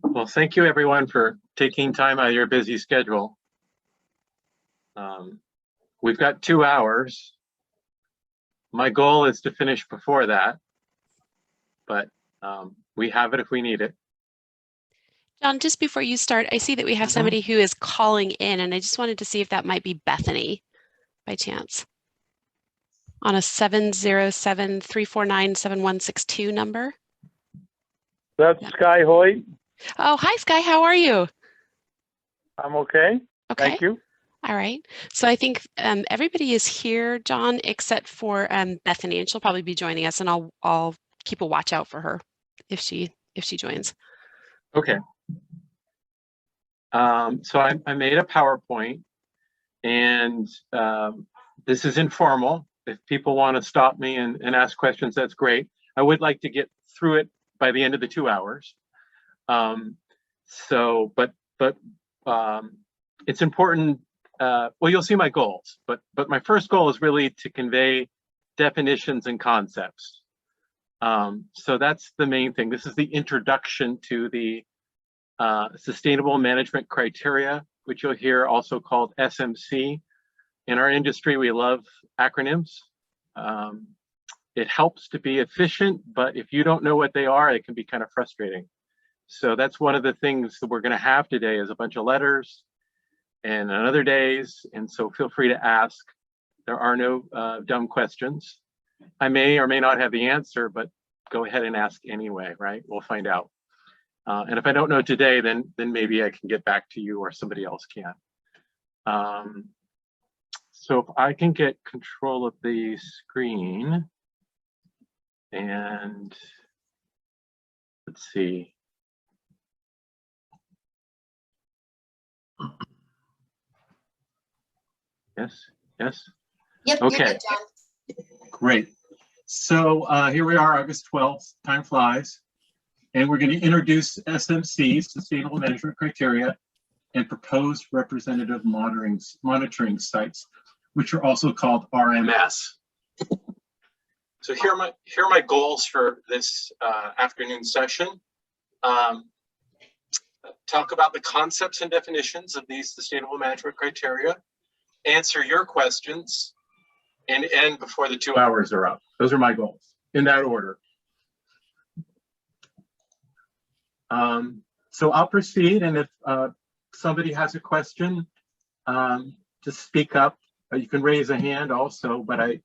Well, thank you everyone for taking time out of your busy schedule. We've got 2 hours. My goal is to finish before that, but we have it if we need it. John, just before you start, I see that we have somebody who is calling in, and I just wanted to see if that might be Bethany by chance on a 707-349-7162 number. That's Sky Hoyt. Oh, hi, Sky. How are you? I'm okay. Okay. Thank you. All right. So I think everybody is here, John, except for Bethany, and she'll probably be joining us, and I'll keep a watch out for her if she joins. Okay. So I made a PowerPoint, and this is informal. If people want to stop me and ask questions, that's great. I would like to get through it by the end of the 2 hours. But it's important. Well, you'll see my goals, but my first goal is really to convey definitions and concepts. So that's the main thing. This is the introduction to the Sustainable Management Criteria, which you'll hear also called SMC. In our industry, we love acronyms. It helps to be efficient, but if you don't know what they are, it can be kind of frustrating. So that's one of the things that we're going to have today is a bunch of letters and on other days. And so feel free to ask. There are no dumb questions. I may or may not have the answer, but go ahead and ask anyway, right? We'll find out. And if I don't know today, then maybe I can get back to you or somebody else can. So if I can get control of the screen, and let's see. Yes. Yep, okay. You're good, John. Great. So here we are, August 12th, time flies. And we're going to introduce SMC, Sustainable Management Criteria, and proposed representative monitoring sites, which are also called RMS. So here are my goals for this afternoon session. Talk about the concepts and definitions of these Sustainable Management Criteria, answer your questions, and end before the 2 hours are up. Those are my goals, in that order. So I'll proceed, and if somebody has a question, just speak up. You can raise a hand also, but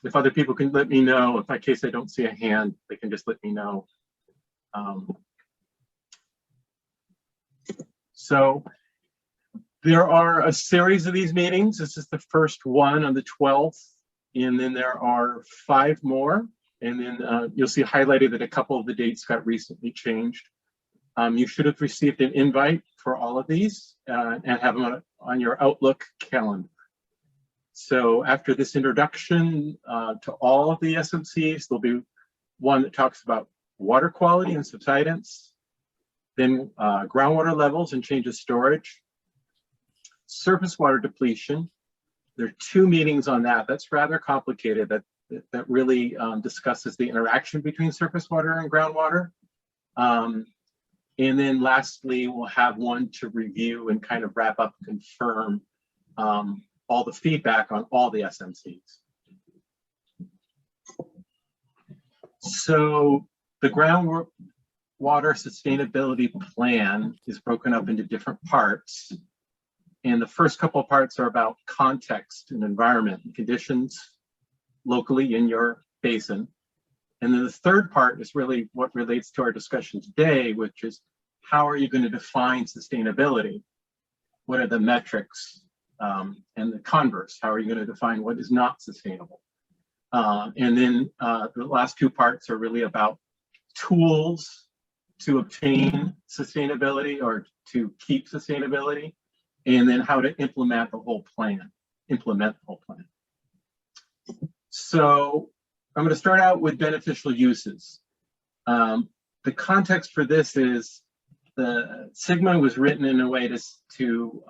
if other people can let me know, if in case I don't see a hand, they can just let me know. So there are a series of these meetings. This is the first one on the 12th, and then there are 5 more. And then you'll see highlighted that a couple of the dates got recently changed. You should have received an invite for all of these and have them on your Outlook calendar. So after this introduction to all of the SMCs, there'll be one that talks about water quality and subsidence, then groundwater levels and change of storage, surface water depletion. There are 2 meetings on that. That's rather complicated. That really discusses the interaction between surface water and groundwater. And then lastly, we'll have one to review and kind of wrap up and confirm all the feedback on all the SMCs. So the groundwater sustainability plan is broken up into different parts. And the first couple of parts are about context and environment and conditions locally in your basin. And then the third part is really what relates to our discussion today, which is how are you going to define sustainability? What are the metrics? And the converse, how are you going to define what is not sustainable? And then the last 2 parts are really about tools to obtain sustainability or to keep sustainability, and then how to implement the whole plan. So I'm going to start out with beneficial uses. The context for this is the Sigma was written in a way to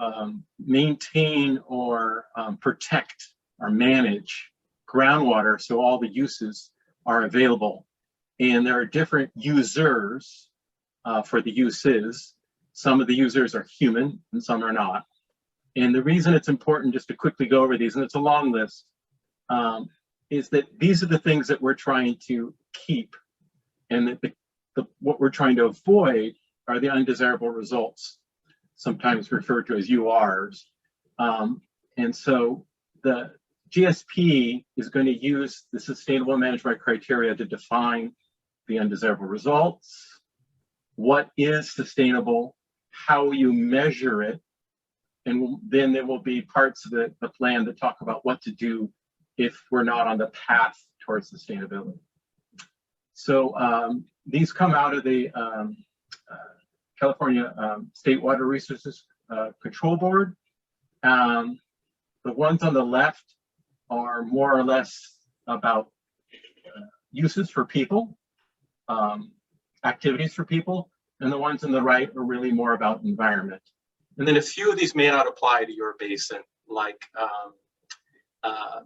maintain or protect or manage groundwater so all the uses are available. And there are different users for the uses. Some of the users are human and some are not. And the reason it's important, just to quickly go over these, and it's a long list, is that these are the things that we're trying to keep, and that what we're trying to avoid are the undesirable results, sometimes referred to as URs. And so the GSP is going to use the sustainable management criteria to define the undesirable results, what is sustainable, how you measure it, and then there will be parts of the plan that talk about what to do if we're not on the path towards sustainability. So these come out of the California State Water Resources Control Board. The ones on the left are more or less about uses for people, activities for people, and the ones on the right are really more about environment. And then a few of these may not apply to your basin, like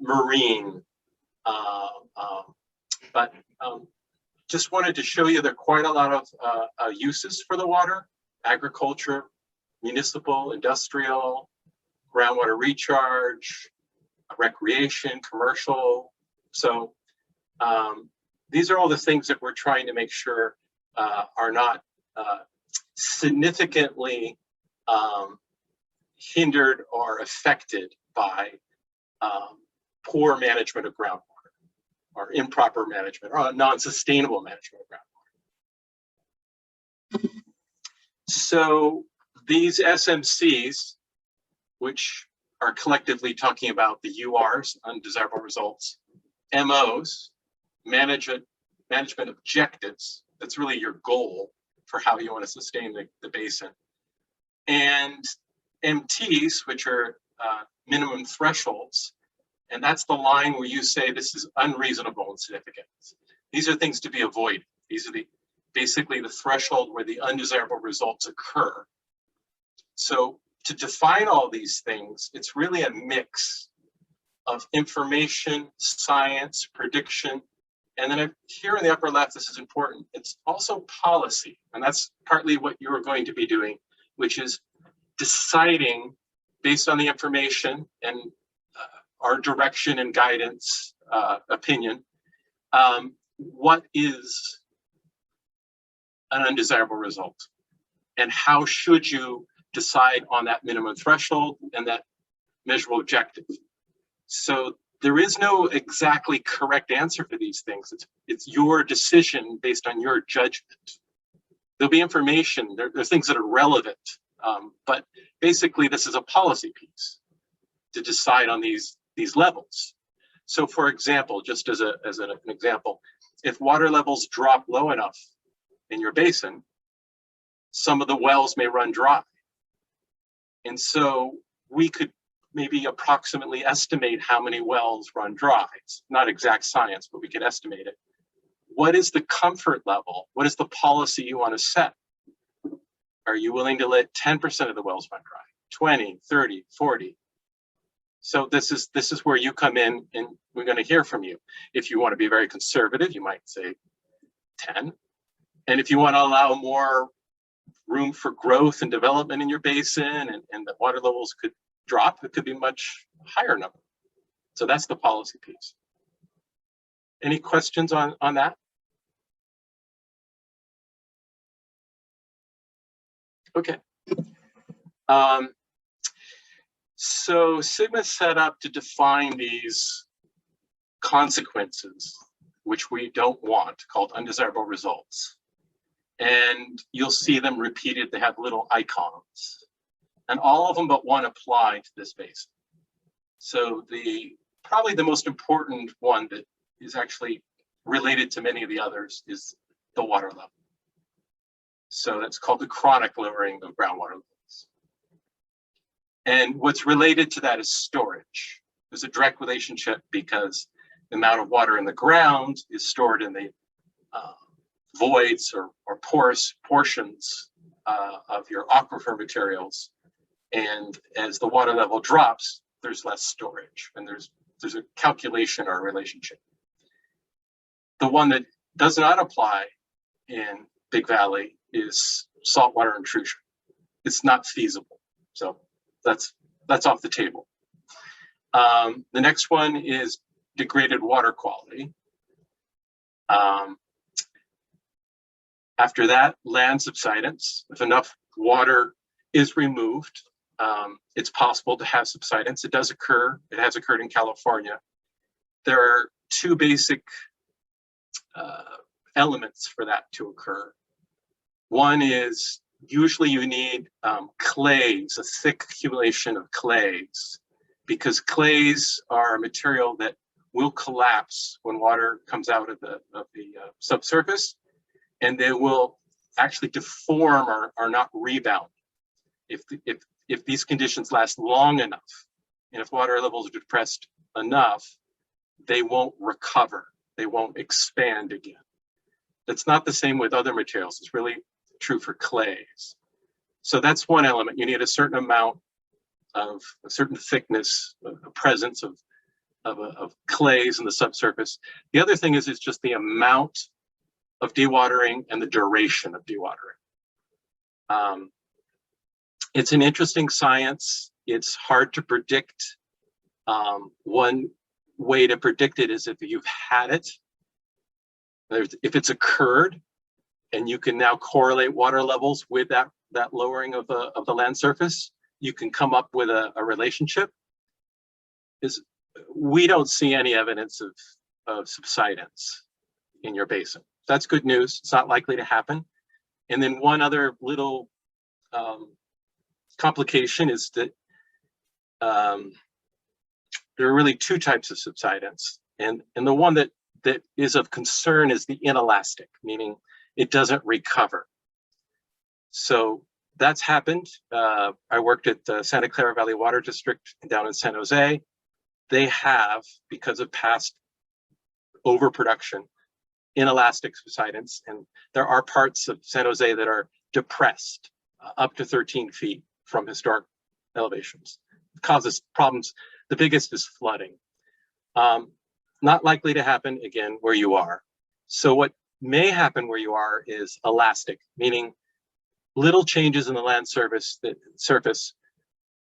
marine, but just wanted to show you there are quite a lot of uses for the water: agriculture, municipal, industrial, groundwater recharge, recreation, commercial. So these are all the things that we're trying to make sure are not significantly hindered or affected by poor management of groundwater, or improper management, or non-sustainable management of groundwater. So these SMCs, which are collectively talking about the URs, undesirable results, MOs, management objectives, that's really your goal for how you want to sustain the basin, and MTs, which are minimum thresholds, and that's the line where you say this is unreasonable and significant. These are things to be avoided. These are basically the threshold where the undesirable results occur. So to define all these things, it's really a mix of information, science, prediction, and then here in the upper left, this is important, it's also policy, and that's partly what you're going to be doing, which is deciding based on the information and our direction and guidance opinion, what is an undesirable result, and how should you decide on that minimum threshold and that measurable objective. So there is no exactly correct answer for these things. It's your decision based on your judgment. There'll be information, there's things that are relevant, but basically this is a policy piece to decide on these levels. So for example, just as an example, if water levels drop low enough in your basin, some of the wells may run dry. And so we could maybe approximately estimate how many wells run dry. It's not exact science, but we could estimate it. What is the comfort level? What is the policy you want to set? Are you willing to let 10% of the wells run dry? 20, 30, 40? So this is where you come in, and we're going to hear from you. If you want to be very conservative, you might say 10. And if you want to allow more room for growth and development in your basin, and the water levels could drop, it could be much higher number. So that's the policy piece. Any questions on that? Okay. So Sigma set up to define these consequences, which we don't want, called undesirable results. And you'll see them repeated. They have little icons. And all of them but one apply to this basin. So probably the most important one that is actually related to many of the others is the water level. So that's called the chronic lowering of groundwater levels. And what's related to that is storage. There's a direct relationship because the amount of water in the ground is stored in the voids or porous portions of your aquifer materials. And as the water level drops, there's less storage, and there's a calculation or a relationship. The one that does not apply in Big Valley is saltwater intrusion. It's not feasible. So that's off the table. The next one is degraded water quality. After that, land subsidence. If enough water is removed, it's possible to have subsidence. It does occur. It has occurred in California. There are two basic elements for that to occur. One is usually you need clays, a thick accumulation of clays, because clays are a material that will collapse when water comes out of the subsurface, and they will actually deform or not rebound. If these conditions last long enough, and if water levels are depressed enough, they won't recover. They won't expand again. That's not the same with other materials. It's really true for clays. So that's one element. You need a certain amount of a certain thickness, a presence of clays in the subsurface. The other thing is it's just the amount of dewatering and the duration of dewatering. It's an interesting science. It's hard to predict. One way to predict it is if you've had it, if it's occurred, and you can now correlate water levels with that lowering of the land surface, you can come up with a relationship. We don't see any evidence of subsidence in your basin. That's good news. It's not likely to happen. And then one other little complication is that there are really two types of subsidence. And the one that is of concern is the inelastic, meaning it doesn't recover. So that's happened. I worked at the Santa Clara Valley Water District down in San Jose. They have, because of past overproduction, inelastic subsidence, and there are parts of San Jose that are depressed up to 13 feet from historic elevations. It causes problems. The biggest is flooding. Not likely to happen again where you are. So what may happen where you are is elastic, meaning little changes in the land surface,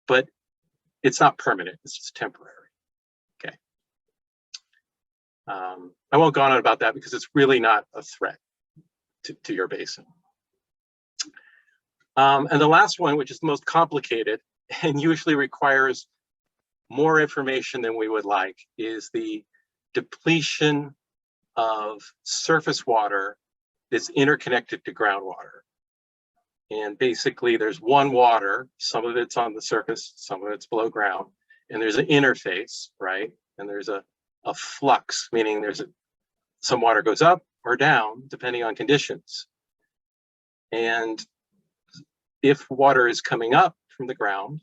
but it's not permanent, it's just temporary. Okay. I won't go on about that because it's really not a threat to your basin. And the last one, which is the most complicated and usually requires more information than we would like, is the depletion of surface water that's interconnected to groundwater. And basically there's one water, some of it's on the surface, some of it's below ground, and there's an interface, right? And there's a flux, meaning some water goes up or down depending on conditions. And if water is coming up from the ground,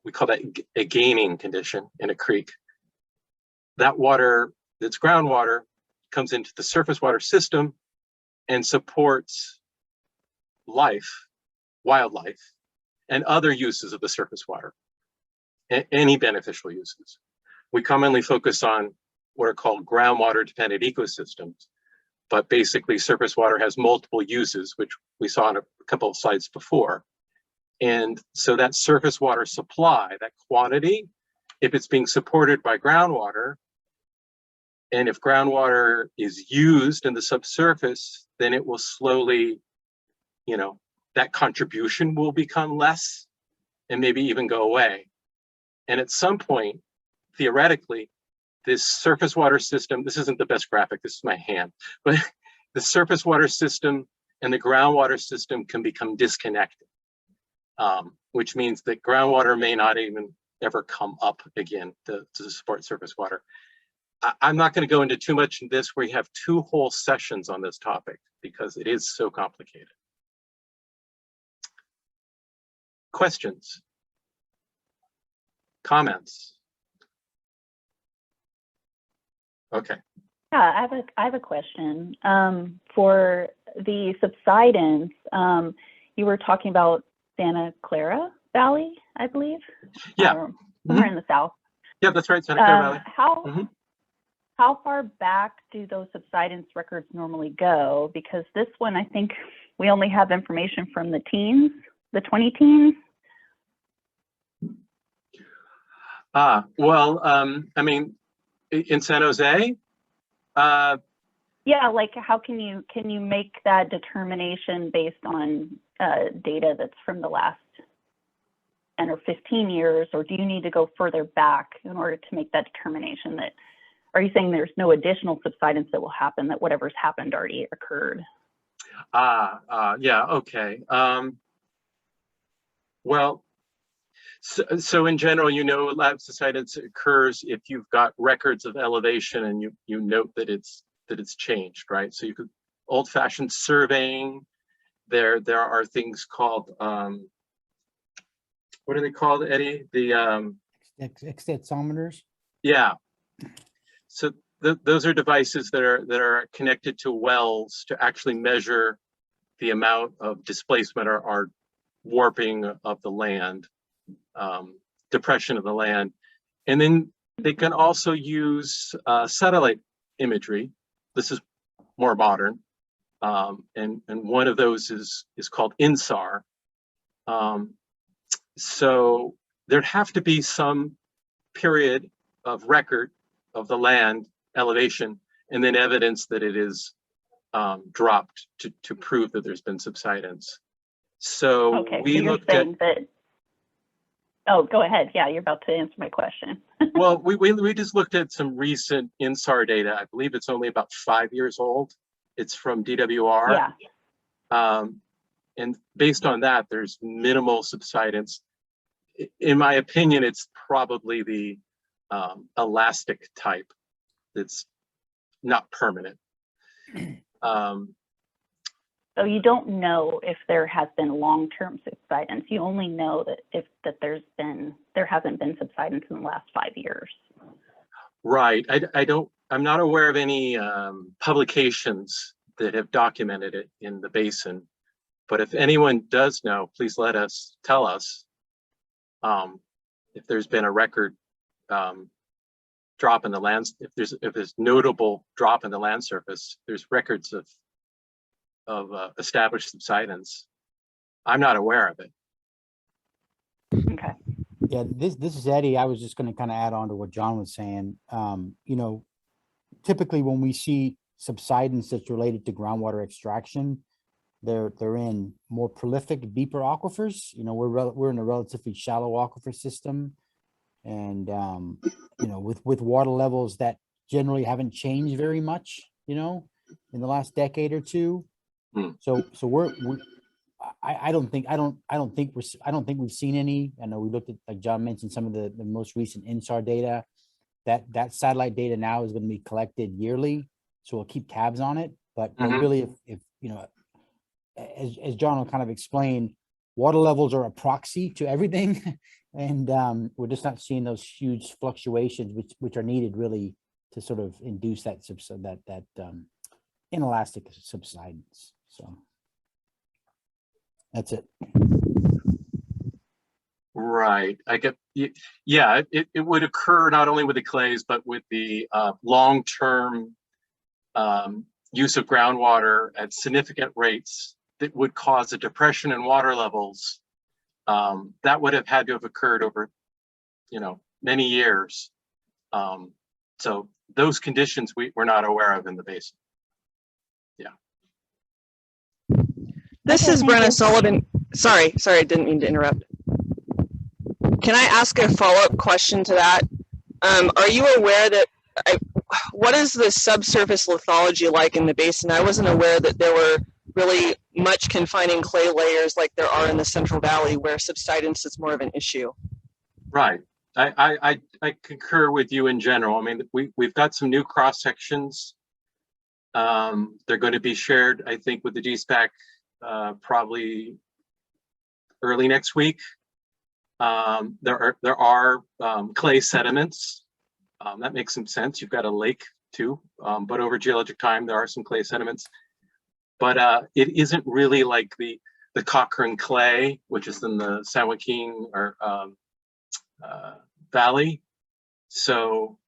we call that a gaining condition in a creek. That water that's groundwater comes into the surface water system and supports life, wildlife, and other uses of the surface water, any beneficial uses. We commonly focus on what are called groundwater dependent ecosystems, but basically surface water has multiple uses, which we saw in a couple of slides before. And so that surface water supply, that quantity, if it's being supported by groundwater, and if groundwater is used in the subsurface, then it will slowly, that contribution will become less and maybe even go away. And at some point, theoretically, this surface water system, this isn't the best graphic, this is my hand, but the surface water system and the groundwater system can become disconnected, which means that groundwater may not even ever come up again to support surface water. I'm not going to go into too much in this. We have 2 whole sessions on this topic because it is so complicated. Questions? Comments? Okay. Yeah, I have a question. For the subsidence, you were talking about Santa Clara Valley, I believe. Yeah. Somewhere in the south. Yeah, that's right, Santa Clara Valley. How far back do those subsidence records normally go? Because this one, I think, we only have information from the teens, the 20 teens. Well, I mean, in San Jose, Yeah, like how can you make that determination based on data that's from the last 10 or 15 years, or do you need to go further back in order to make that determination? That, are you saying there's no additional subsidence that will happen, that whatever's happened already occurred? yeah, okay. Well, so in general, you know, lab subsidence occurs if you've got records of elevation and you note that it's changed, right? So you could old-fashioned surveying. There are things called what are they called, Eddie? The extensometers. yeah. So those are devices that are connected to wells to actually measure the amount of displacement or warping of the land, depression of the land. And then they can also use satellite imagery. This is more modern. And one of those is called INSAR. So there'd have to be some period of record of the land elevation, and then evidence that it is dropped to prove that there's been subsidence. So Okay, we so you're looked at saying that. Oh, go ahead. Yeah, you're about to answer my question. well, we just looked at some recent INSAR data. I believe it's only about 5 years old. It's from DWR. Yeah. And based on that, there's minimal subsidence. In my opinion, it's probably the elastic type that's not permanent. So you don't know if there has been long-term subsidence. You only know that there hasn't been subsidence in the last 5 years. Right. I'm not aware of any publications that have documented it in the basin. But if anyone does know, please tell us if there's been a record drop in the land, if there's notable drop in the land surface, there's records of established subsidence. I'm not aware of it. Okay. Yeah, this is Eddie. I was just going to kind of add on to what John was saying. You know, typically when we see subsidence that's related to groundwater extraction, they're in more prolific, deeper aquifers. You know, we're in a relatively shallow aquifer system, and you know, with water levels that generally haven't changed very much, you know, in the last decade or two. So I don't think we've seen any. I know we looked at, like John mentioned, some of the most recent INSAR data. That satellite data now is going to be collected yearly, so we'll keep tabs on it. But really, if you know, as John will kind of explain, water levels are a proxy to everything, and we're just not seeing those huge fluctuations which are needed really to sort of induce that inelastic subsidence. So that's it. Right. I get. Yeah. It would occur not only with the clays, but with the long-term use of groundwater at significant rates that would cause a depression in water levels. That would have had to have occurred over, you know, many years. So those conditions we're not aware of in the basin. Yeah. This is Brenna Sullivan. Sorry, I didn't mean to interrupt. Can I ask a follow-up question to that? Are you aware that, what is the subsurface lithology like in the basin? I wasn't aware that there were really much confining clay layers like there are in the Central Valley, where subsidence is more of an issue. Right. I concur with you in general. I mean, we've got some new cross sections. They're going to be shared, I think, with the GSPAC probably early next week. There are clay sediments. That makes some sense. You've got a lake too, but over geologic time, there are some clay sediments. But it isn't really like the Cochrane clay, which is in the San Joaquin or Valley. So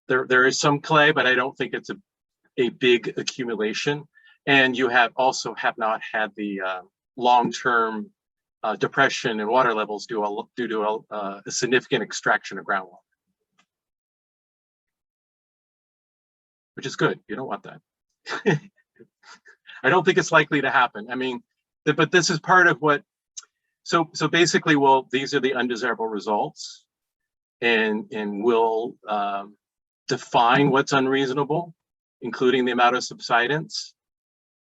there is some clay, but I don't think it's a big accumulation. And you also have not had the long-term depression in water levels due to a significant extraction of groundwater, which is good. You don't want that. I don't think it's likely to happen. I mean, but this is part of what, so basically, well, these are the undesirable results, and we'll define what's unreasonable, including the amount of subsidence.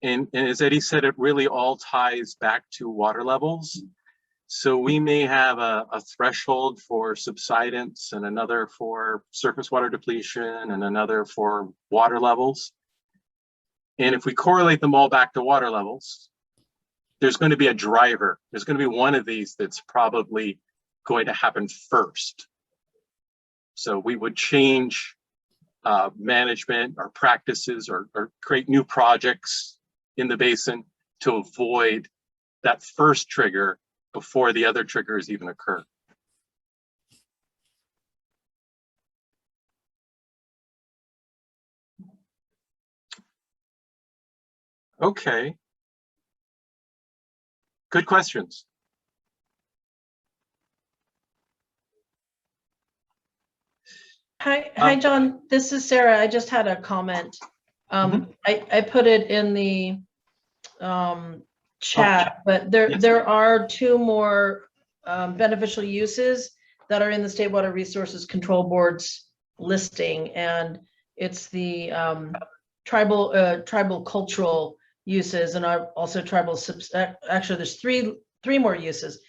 And as Eddie said, it really all ties back to water levels. So we may have a threshold for subsidence, and another for surface water depletion, and another for water levels. And if we correlate them all back to water levels, there's going to be a driver. There's going to be one of these that's probably going to happen first. So we would change management or practices, or create new projects in the basin to avoid that first trigger before the other triggers even occur. Okay. Good questions. Hi, John. This is Sarah. I just had a comment. I put it in the chat, but there are two more beneficial uses that are in the State Water Resources Control Board's listing, and it's the tribal cultural uses, and also tribal actually there's three more uses: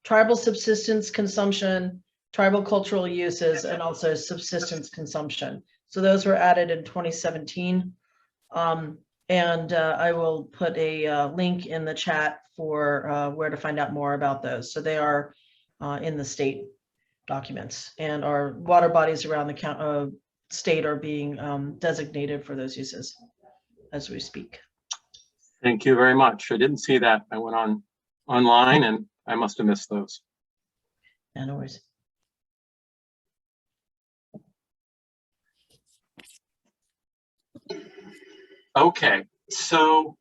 tribal subsistence consumption, tribal cultural uses, and also subsistence consumption. So those were added in 2017. And I will put a link in the chat for where to find out more about those. So they are in the state documents, and our water bodies around the state are being designated for those uses as we speak. Thank you very much. I didn't see that. I went online and I must have missed those. Yeah, no worries. Okay, so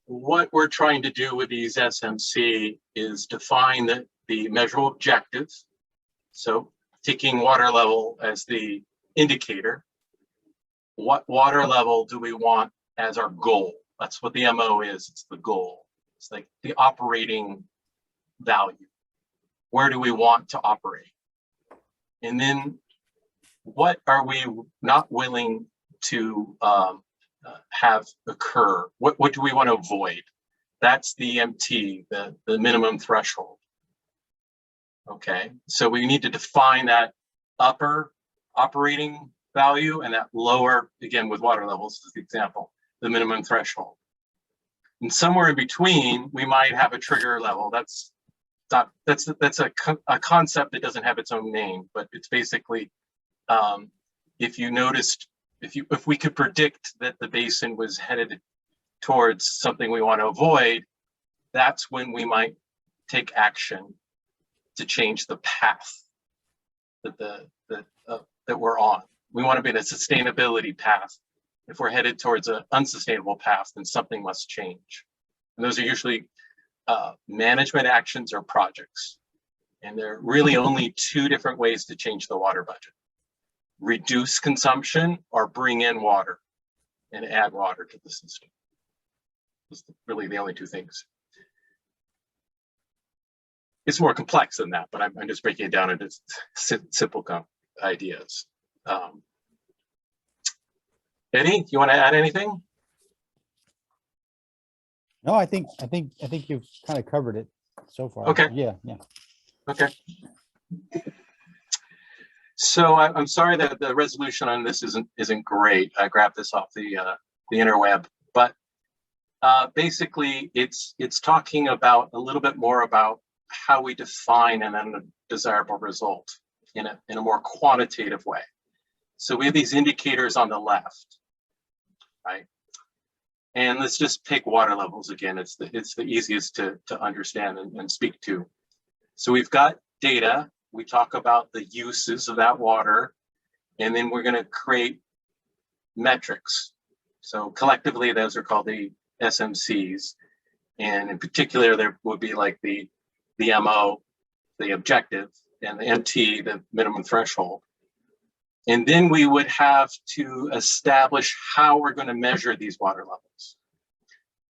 what we're trying to do with these SMC is define the measurable objectives. So taking water level as the indicator, what water level do we want as our goal? That's what the MO is, it's the goal. It's like the operating value. Where do we want to operate? And then what are we not willing to have occur? What do we want to avoid? That's the MT, the minimum threshold. Okay, so we need to define that upper operating value and that lower, again with water levels as the example, the minimum threshold. And somewhere in between, we might have a trigger level. That's a concept that doesn't have its own name, but it's basically, if you noticed, if we could predict that the basin was headed towards something we want to avoid, that's when we might take action to change the path that we're on. We want to be in a sustainability path. If we're headed towards an unsustainable path, then something must change. And those are usually management actions or projects. And there are really only two different ways to change the water budget: reduce consumption or bring in water and add water to the system. That's really the only two things. It's more complex than that, but I'm just breaking it down into simple ideas. Eddie, you want to add anything? No, I think you've kind of covered it so far. Okay. Yeah. Okay. So I'm sorry that the resolution on this isn't great. I grabbed this off the interweb, but basically it's talking about a little bit more about how we define an undesirable result in a more quantitative way. So we have these indicators on the left, right? And let's just pick water levels again. It's the easiest to understand and speak to. So we've got data. We talk about the uses of that water, and then we're going to create metrics. So collectively, those are called the SMCs. And in particular, there would be like the MO, the objective, and the MT, the minimum threshold. And then we would have to establish how we're going to measure these water levels.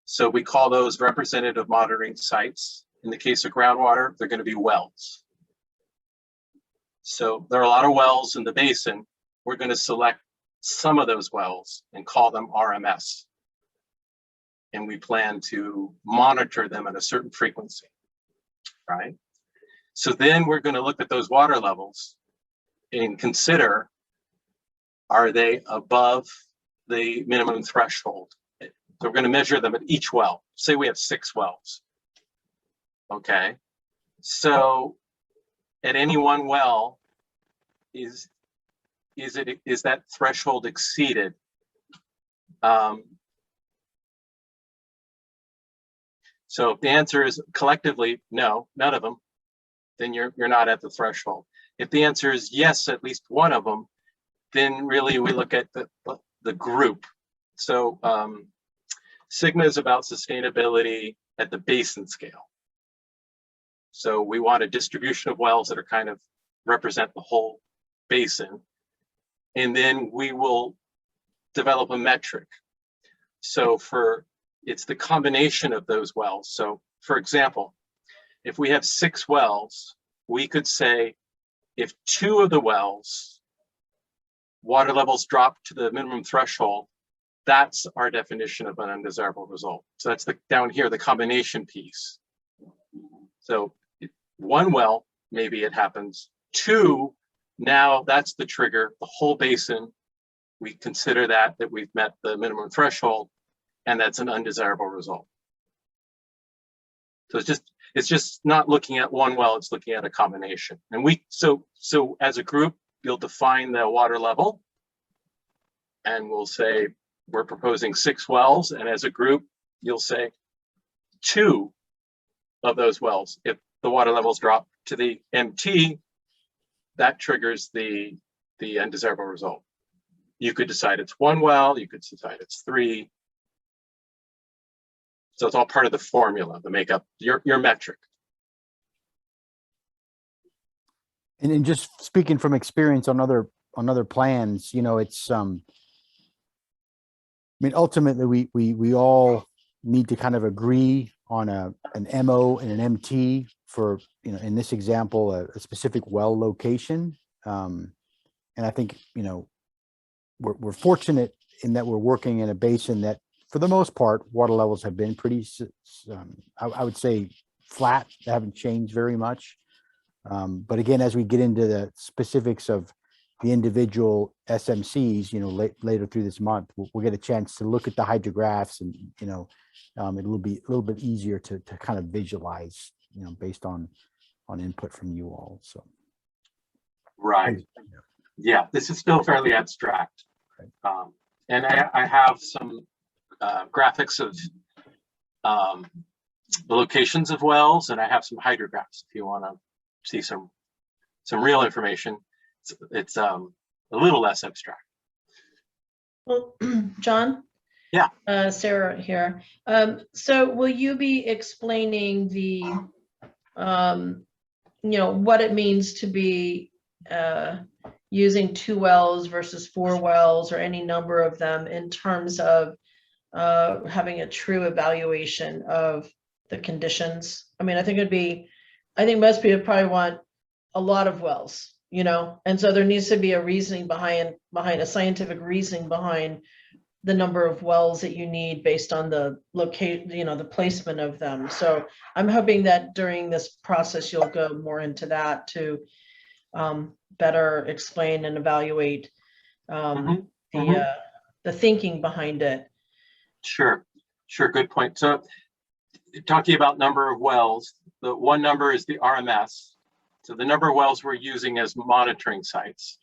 So we call those representative monitoring sites. In the case of groundwater, they're going to be wells. So there are a lot of wells in the basin. We're going to select some of those wells and call them RMS. And we plan to monitor them at a certain frequency, right? So then we're going to look at those water levels and consider, are they above the minimum threshold? So we're going to measure them at each well. Say we have 6 wells. Okay. So at any one well, is that threshold exceeded? So if the answer is collectively no, none of them, then you're not at the threshold. If the answer is yes, at least one of them, then really we look at the group. So Sigma is about sustainability at the basin scale. So we want a distribution of wells that are kind of represent the whole basin. And then we will develop a metric. So it's the combination of those wells. So for example, if we have 6 wells, we could say if 2 of the wells water levels drop to the minimum threshold, that's our definition of an undesirable result. So that's down here, the combination piece. So 1 well, maybe it happens. 2, now that's the trigger, the whole basin. We consider that we've met the minimum threshold, and that's an undesirable result. So it's just not looking at 1 well, it's looking at a combination. And so as a group, you'll define the water level, and we'll say we're proposing 6 wells, and as a group, you'll say 2 of those wells. If the water levels drop to the MT, that triggers the undesirable result. You could decide it's 1 well, you could decide it's 3. So it's all part of the formula, the makeup, your metric. And then just speaking from experience on other plans, you know, it's I mean, ultimately we all need to kind of agree on an MO and an MT for, you know, in this example, a specific well location. And I think, you know, we're fortunate in that we're working in a basin that, for the most part, water levels have been pretty, I would say, flat. They haven't changed very much. But again, as we get into the specifics of the individual SMCs, you know, later through this month, we'll get a chance to look at the hydrographs, and, you know, it'll be a little bit easier to kind of visualize, you know, based on input from you all. So. Right. Yeah, this is still fairly abstract. And I have some graphics of the locations of wells, and I have some hydrographs if you want to see some real information. It's a little less abstract. Well, John? Yeah. Sarah here. So will you be explaining the, you know, what it means to be using 2 wells versus 4 wells, or any number of them, in terms of having a true evaluation of the conditions? I mean, I think most people probably want a lot of wells, you know, and so there needs to be a reasoning behind a scientific reasoning behind the number of wells that you need based on the location, you know, the placement of them. So I'm hoping that during this process, you'll go more into that to better explain and evaluate the thinking behind it. Sure, good point. So talking about number of wells, the one number is the RMS. So the number of wells we're using as monitoring sites.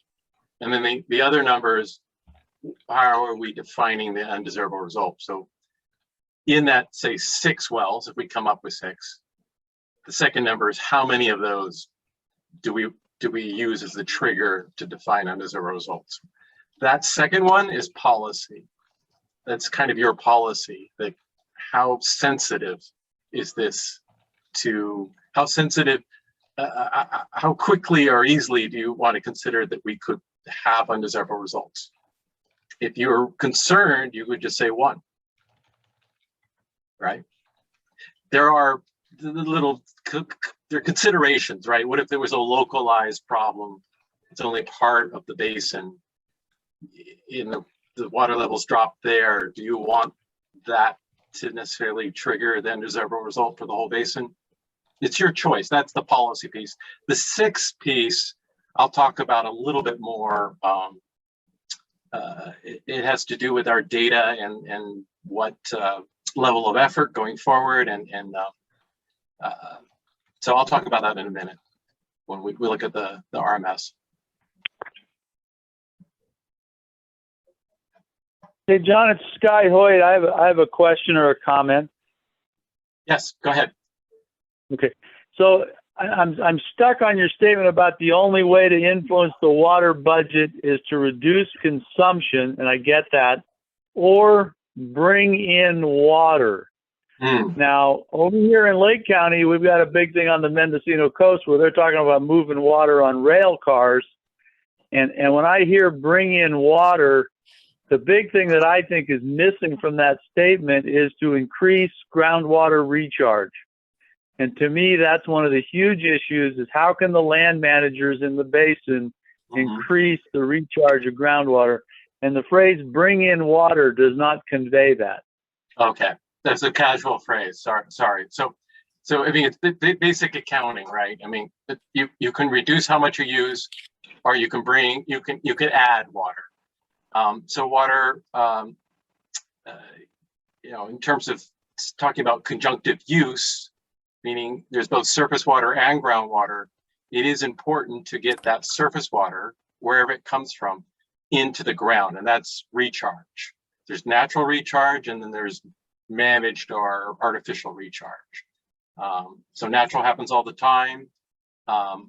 And then the other number is, how are we defining the undesirable result? So in that, say, 6 wells, if we come up with 6, the second number is how many of those do we use as the trigger to define undesirable results? That second one is policy. that's kind of your policy. Like, how sensitive is this to, how sensitive, how quickly or easily do you want to consider that we could have undesirable results? If you're concerned, you would just say 1, right? There are little, there are considerations, right? What if there was a localized problem? It's only part of the basin. The water levels drop there. Do you want that to necessarily trigger the undesirable result for the whole basin? It's your choice. That's the policy piece. The 6th piece, I'll talk about a little bit more. It has to do with our data and what level of effort going forward. So I'll talk about that in a minute when we look at the RMS. Hey, John, it's Sky Hoyt. I have a question or a comment. Yes, go ahead. Okay, so I'm stuck on your statement about the only way to influence the water budget is to reduce consumption, and I get that, or bring in water. Now, over here in Lake County, we've got a big thing on the Mendocino coast where they're talking about moving water on rail cars. And when I hear bring in water, the big thing that I think is missing from that statement is to increase groundwater recharge. And to me, that's one of the huge issues is how can the land managers in the basin increase the recharge of groundwater? And the phrase bring in water does not convey that. Okay, that's a casual phrase. Sorry. So I mean, it's basic accounting, right? I mean, you can reduce how much you use, or you can add water. So water, in terms of talking about conjunctive use, meaning there's both surface water and groundwater, it is important to get that surface water, wherever it comes from, into the ground, and that's recharge. There's natural recharge, and then there's managed or artificial recharge. So natural happens all the time.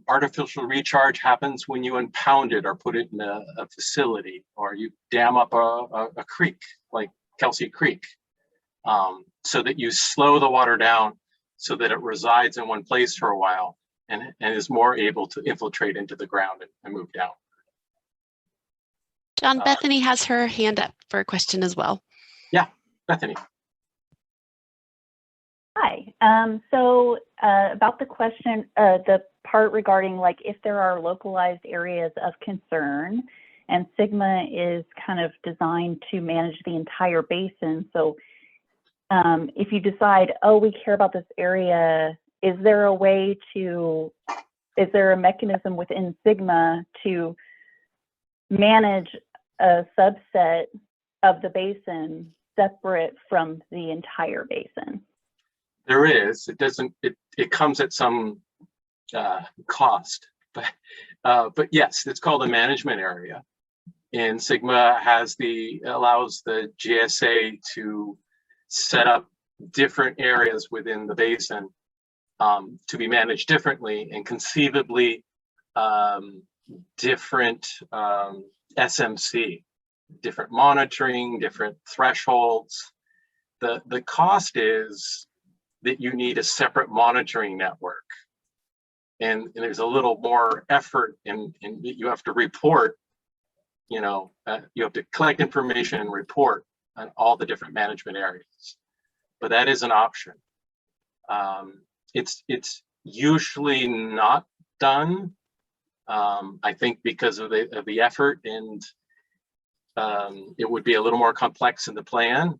Artificial recharge happens when you impound it or put it in a facility, or you dam up a creek like Kelsey Creek, so that you slow the water down so that it resides in one place for a while and is more able to infiltrate into the ground and move down. John, Bethany has her hand up for a question as well. Yeah, Bethany. Hi. So about the question, the part regarding like if there are localized areas of concern, and Sigma is kind of designed to manage the entire basin. So if you decide, oh, we care about this area, is there a mechanism within Sigma to manage a subset of the basin separate from the entire basin? There is. It comes at some cost, but yes, it's called a management area. And Sigma allows the GSA to set up different areas within the basin to be managed differently, and conceivably different SMC, different monitoring, different thresholds. The cost is that you need a separate monitoring network, and there's a little more effort in you have to report, you have to collect information and report on all the different management areas, but that is an option. It's usually not done, I think, because of the effort, and it would be a little more complex in the plan.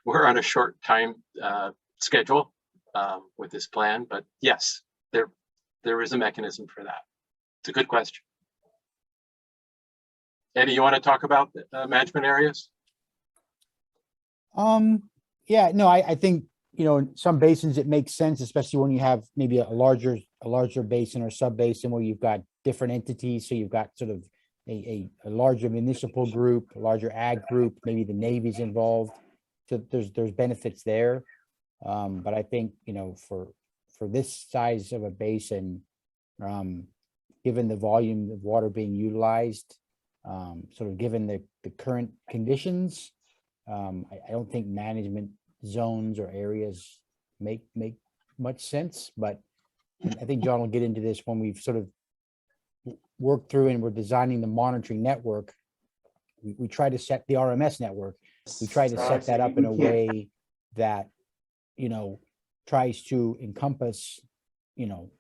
We're on a short time schedule with this plan, but yes, there is a mechanism for that. It's a good question. Eddie, you want to talk about management areas? Yeah, no, I think, in some basins it makes sense, especially when you have maybe a larger basin or sub basin where you've got different entities. So you've got sort of a larger municipal group, a larger ag group, maybe the Navy's involved. So there's benefits there. But I think, for this size of a basin, given the volume of water being utilized, sort of given the current conditions, I don't think management zones or areas make much sense, but I think John will get into this when we've sort of worked through and we're designing the monitoring network. We try to set the RMS network. We try to set that up in a way that, you know, tries to encompass, you know,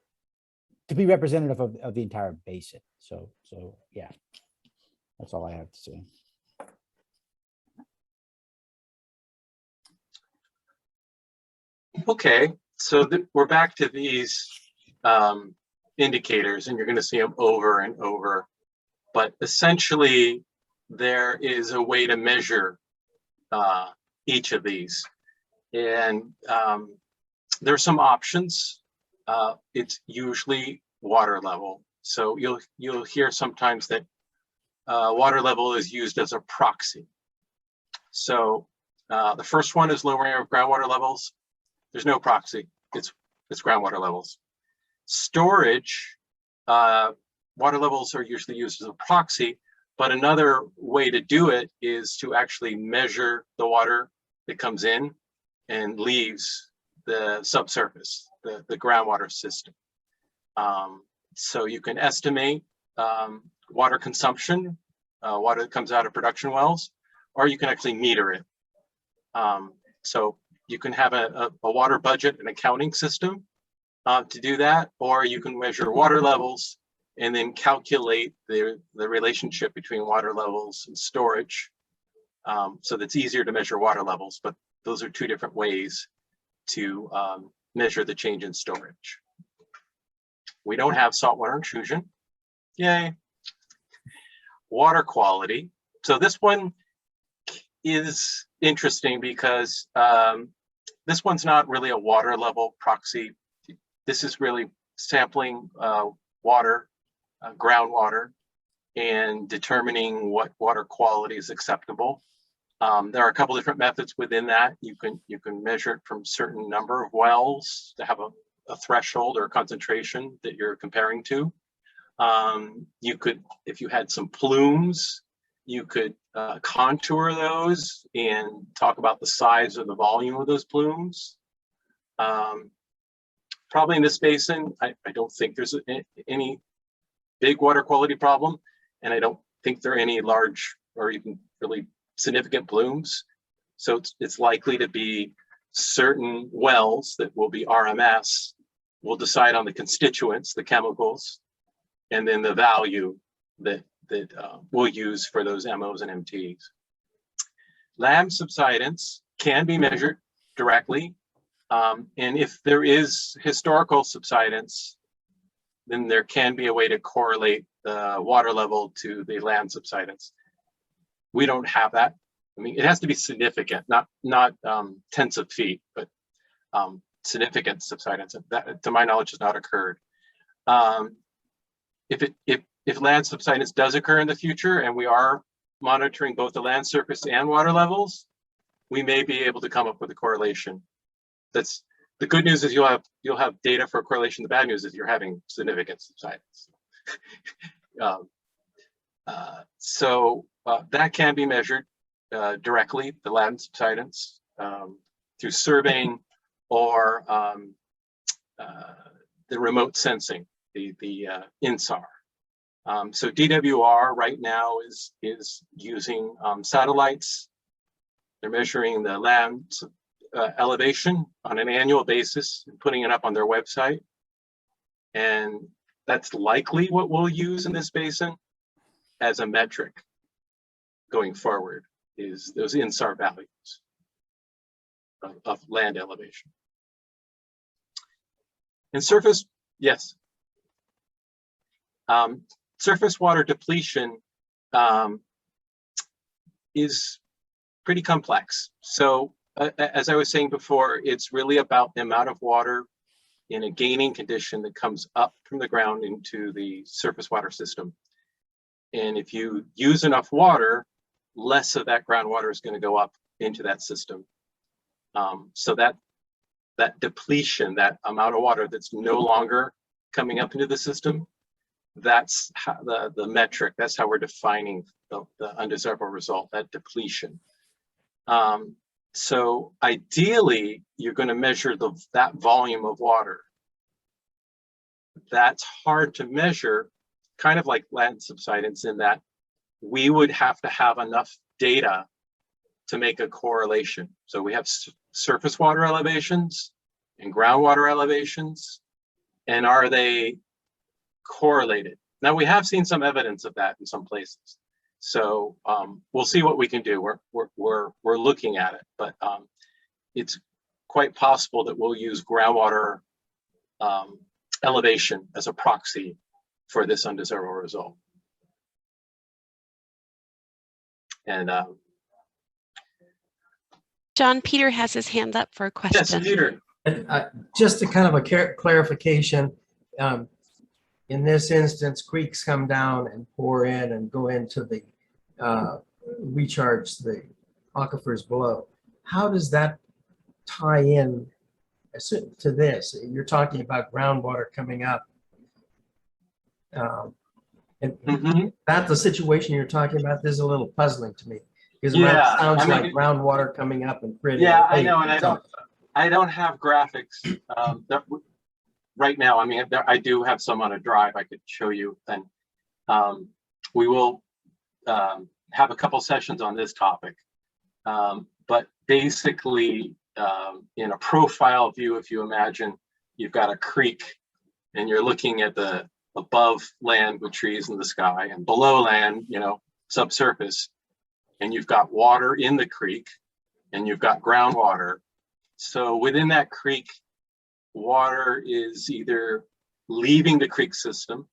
to be representative of the entire basin. So yeah, that's all I have to say. Okay, so we're back to these indicators, and you're going to see them over and over. But essentially, there is a way to measure each of these, and there are some options. It's usually water level. So you'll hear sometimes that water level is used as a proxy. So the first one is lowering of groundwater levels. There's no proxy. It's groundwater levels. Storage, water levels are usually used as a proxy, but another way to do it is to actually measure the water that comes in and leaves the subsurface, the groundwater system. So you can estimate water consumption, water that comes out of production wells, or you can actually meter it. So you can have a water budget and accounting system to do that, or you can measure water levels and then calculate the relationship between water levels and storage. So that's easier to measure water levels, but those are two different ways to measure the change in storage. We don't have saltwater intrusion. Yay. Water quality. So this one is interesting because this one's not really a water level proxy. This is really sampling water, groundwater, and determining what water quality is acceptable. There are a couple different methods within that. You can measure it from a certain number of wells to have a threshold or a concentration that you're comparing to. You could, if you had some plumes, you could contour those and talk about the size or the volume of those plumes. Probably in this basin, I don't think there's any big water quality problem, and I don't think there are any large or even really significant plumes. So it's likely to be certain wells that will be RMS. We'll decide on the constituents, the chemicals, and then the value that we'll use for those MOs and MTs. Land subsidence can be measured directly. And if there is historical subsidence, then there can be a way to correlate the water level to the land subsidence. We don't have that. I mean, it has to be significant, not tenths of feet, but significant subsidence. That, to my knowledge, has not occurred. If land subsidence does occur in the future, and we are monitoring both the land surface and water levels, we may be able to come up with a correlation. That's the good news is you'll have data for correlation. The bad news is you're having significant subsidence. So that can be measured directly, the land subsidence, through surveying or the remote sensing, the INSAR. So DWR right now is using satellites. They're measuring the land elevation on an annual basis and putting it up on their website. And that's likely what we'll use in this basin as a metric going forward, is those INSAR values of land elevation. And surface, yes. Surface water depletion is pretty complex. So as I was saying before, it's really about the amount of water in a gaining condition that comes up from the ground into the surface water system. And if you use enough water, less of that groundwater is going to go up into that system. So that depletion, that amount of water that's no longer coming up into the system, that's how the metric, that's how we're defining the undesirable result, that depletion. So ideally, you're going to measure that volume of water. That's hard to measure, kind of like land subsidence, in that we would have to have enough data to make a correlation. So we have surface water elevations and groundwater elevations, and are they correlated? Now, we have seen some evidence of that in some places. So we'll see what we can do. We're looking at it, but it's quite possible that we'll use groundwater elevation as a proxy for this undesirable result. And John, Peter has his hand up for a question. yes, Peter. Just a kind of a clarification. In this instance, creeks come down and pour in and go into the recharge the aquifers below. How does that tie in to this? You're talking about groundwater coming up. And that's the situation you're talking about. This is a little puzzling to me because it sounds like groundwater coming up and creating. Yeah, I know, and I don't have graphics right now. I mean, I do have some on a drive I could show you, and we will have a couple sessions on this topic. But basically, in a profile view, if you imagine you've got a creek and you're looking at the above land with trees in the sky, and below land, you know, subsurface, and you've got water in the creek and you've got groundwater. So within that creek, water is either leaving the creek system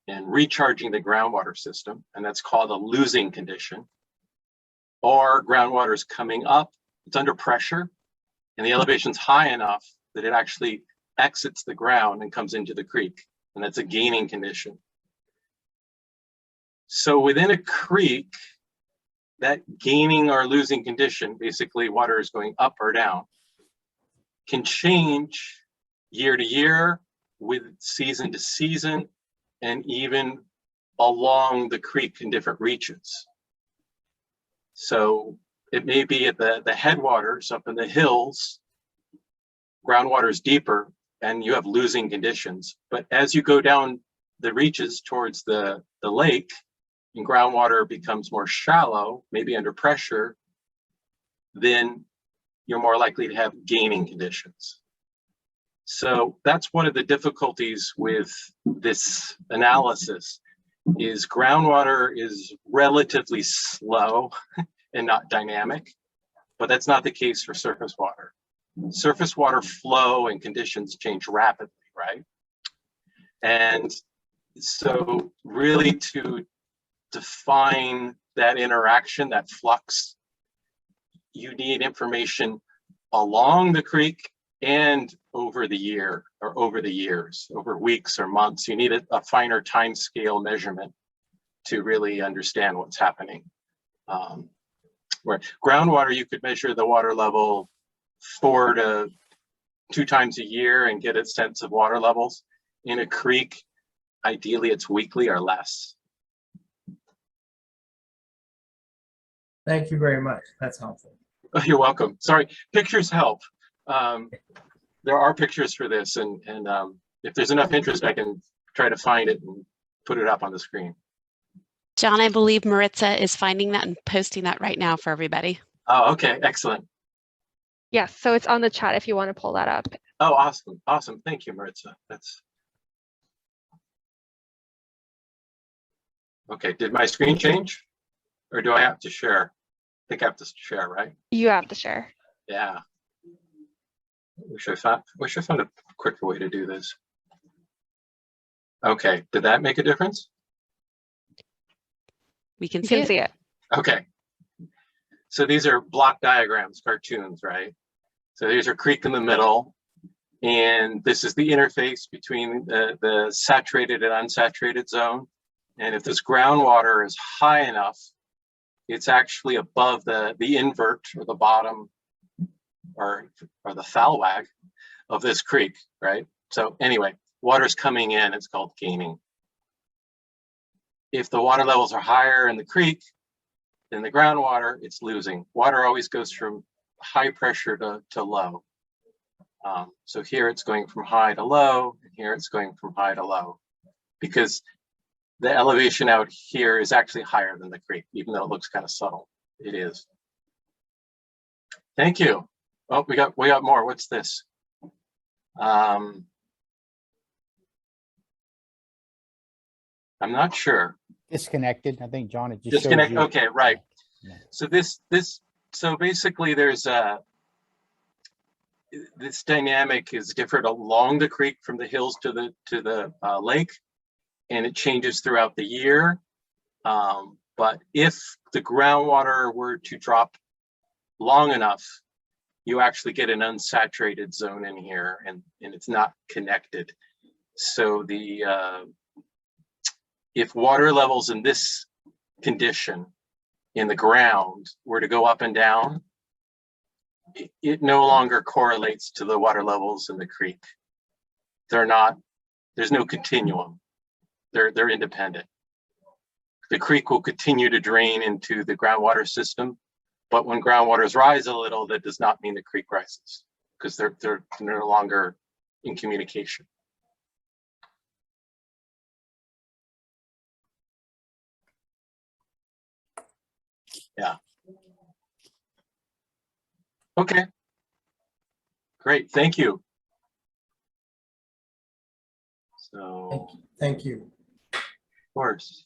and recharging the groundwater system, and that's called a losing condition, or groundwater is coming up, it's under pressure, and the elevation's high enough that it actually exits the ground and comes into the creek, and that's a gaining condition. So within a creek, that gaining or losing condition, basically water is going up or down, can change year to year, with season to season, and even along the creek in different reaches. So it may be at the headwaters up in the hills, groundwater is deeper and you have losing conditions. But as you go down the reaches towards the lake, and groundwater becomes more shallow, maybe under pressure, then you're more likely to have gaining conditions. So that's one of the difficulties with this analysis, is groundwater is relatively slow and not dynamic, but that's not the case for surface water. Surface water flow and conditions change rapidly, right? And so really to define that interaction, that flux, you need information along the creek and over the year, or over the years, over weeks or months. You need a finer time scale measurement to really understand what's happening. Where groundwater, you could measure the water level 4 to 2 times a year and get a sense of water levels. In a creek, ideally it's weekly or less. Thank you very much. That's helpful. Oh, you're welcome. Sorry, pictures help. There are pictures for this, and if there's enough interest, I can try to find it and put it up on the screen. John, I believe Maritza is finding that and posting that right now for everybody. Oh, okay, excellent. Yes, so it's on the chat if you want to pull that up. Oh, awesome, awesome. Thank you, Maritza. That's okay. Did my screen change, or do I have to share? I think I have to share, right? You have to share. Yeah. Wish I found a quicker way to do this. Okay, did that make a difference? We can You see can it. see it. Okay. So these are block diagrams, cartoons, right? So there's a creek in the middle, and this is the interface between the saturated and unsaturated zone. And if this groundwater is high enough, it's actually above the invert, or the bottom, or the thalweg of this creek, right? So anyway, water's coming in, it's called gaining. If the water levels are higher in the creek than the groundwater, it's losing. Water always goes from high pressure to low. So here it's going from high to low, and here it's going from high to low, because the elevation out here is actually higher than the creek, even though it looks kind of subtle. It is. Thank you. Oh, we got more. What's this? I'm not sure. Disconnected. I think, John, it just shows Disconnect. you. Okay, right. Yeah. So so basically there's this dynamic is different along the creek from the hills to the lake, and it changes throughout the year. But if the groundwater were to drop long enough, you actually get an unsaturated zone in here, and it's not connected. So if water levels in this condition in the ground were to go up and down, it no longer correlates to the water levels in the creek. There's no continuum. They're independent. The creek will continue to drain into the groundwater system, but when groundwaters rise a little, that does not mean the creek rises, because they're no longer in communication. Yeah. Okay. Great, thank you. So, Thank you. of course.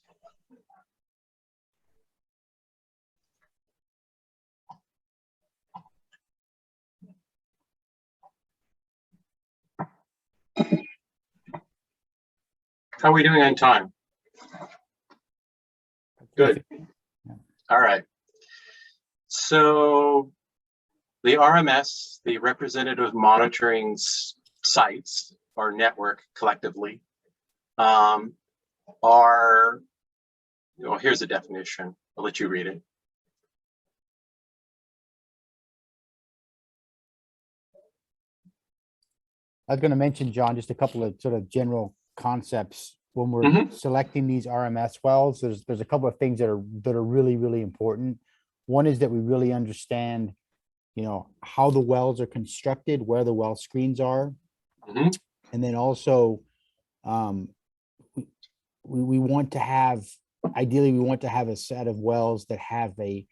How are we doing on time? Good. All right. So the RMS, the representative monitoring sites or network collectively, are, here's the definition. I'll let you read it. I was going to mention, John, just a couple of sort of general concepts when we're selecting these RMS wells. There's a couple of things that are really, really important. One is that we really understand, how the wells are constructed, where the well screens are. And then also, we want to have, ideally, we want to have a set of wells that have a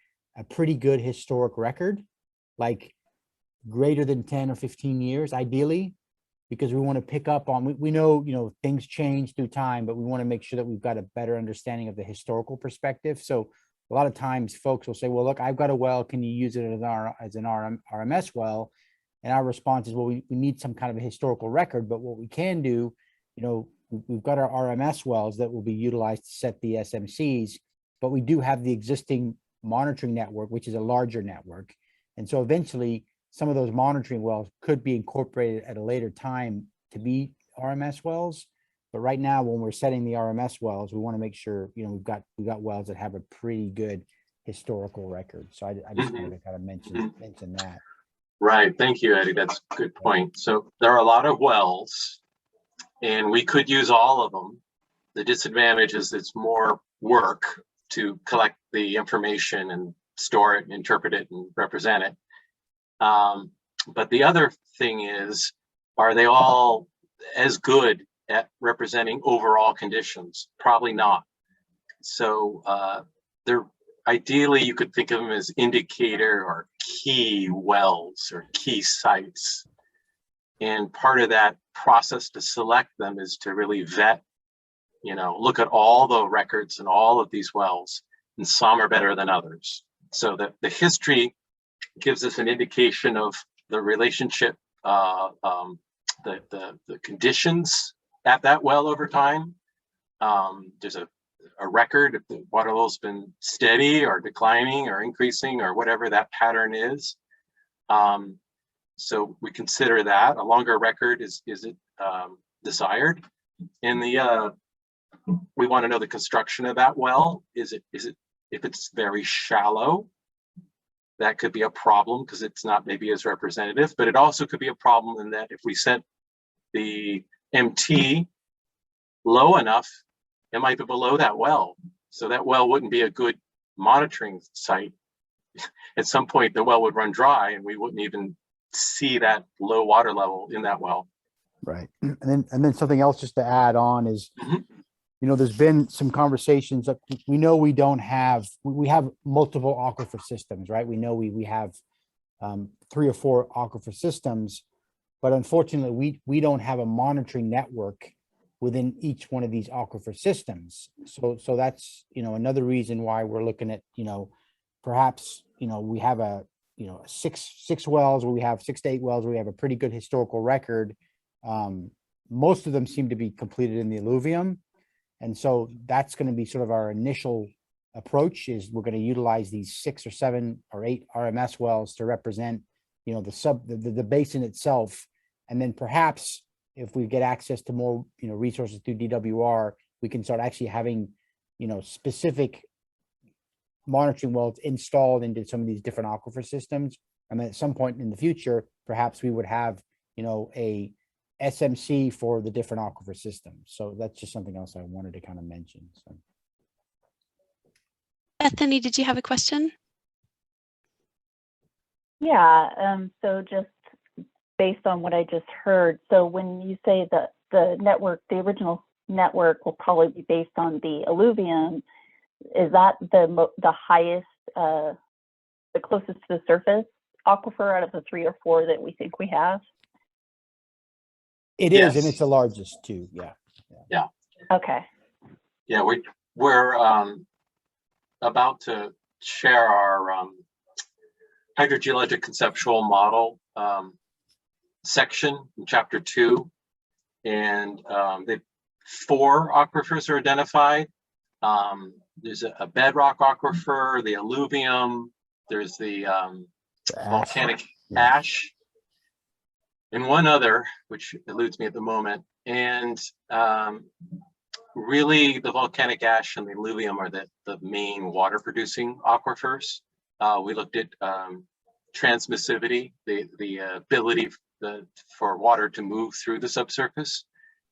pretty good historic record, like greater than 10 or 15 years, ideally, because we want to pick up on, we know, things change through time, but we want to make sure that we've got a better understanding of the historical perspective. So a lot of times folks will say, well, look, I've got a well, can you use it as an RMS well? And our response is, well, we need some kind of a historical record, but what we can do, we've got our RMS wells that will be utilized to set the SMCs, but we do have the existing monitoring network, which is a larger network. And so eventually some of those monitoring wells could be incorporated at a later time to be RMS wells. But right now, when we're setting the RMS wells, we want to make sure, we've got wells that have a pretty good historical record. So I just wanted to kind of mention that. Right, thank you, Eddie. That's a good point. So there are a lot of wells, and we could use all of them. The disadvantage is it's more work to collect the information and store it, and interpret it, and represent it. But the other thing is, are they all as good at representing overall conditions? Probably not. So they're ideally, you could think of them as indicator or key wells or key sites. And part of that process to select them is to really vet, look at all the records and all of these wells, and some are better than others. So that the history gives us an indication of the relationship, the conditions at that well over time. There's a record if the water level's been steady or declining or increasing or whatever that pattern is. So we consider that a longer record is it desired. And we want to know the construction of that well. Is it if it's very shallow, that could be a problem because it's not maybe as representative, but it also could be a problem in that if we set the MT low enough, it might be below that well. So that well wouldn't be a good monitoring site. At some point, the well would run dry and we wouldn't even see that low water level in that well. Right. And then something else just to add on is, you know, there's been some conversations that we know we don't have, we have multiple aquifer systems, right? We know we have 3 or 4 aquifer systems, but unfortunately we don't have a monitoring network within each one of these aquifer systems. So that's, you know, another reason why we're looking at, you know, perhaps, you know, we have a, you know, six wells where we have 6 to 8 wells where we have a pretty good historical record. Most of them seem to be completed in the alluvium. And so that's going to be sort of our initial approach, is we're going to utilize these 6 or 7 or 8 RMS wells to represent, you know, the basin itself. And then perhaps if we get access to more, you know, resources through DWR, we can start actually having, you know, specific monitoring wells installed into some of these different aquifer systems. And then at some point in the future, perhaps we would have, you know, a SMC for the different aquifer systems. So that's just something else I wanted to kind of mention. So. Bethany, did you have a question? Yeah, so just based on what I just heard, so when you say that the network, the original network will probably be based on the alluvium, is that the highest, the closest to the surface aquifer out of the 3 or 4 that we think we have? It is, and it's the largest too. Yeah. Okay. Yeah, we're about to share our hydrogeologic conceptual model section in chapter 2, and the 4 aquifers are identified. There's a bedrock aquifer, the alluvium, there's the volcanic ash, and one other, which eludes me at the moment. And really the volcanic ash and the alluvium are the main water producing aquifers. We looked at transmissivity, the ability for water to move through the subsurface.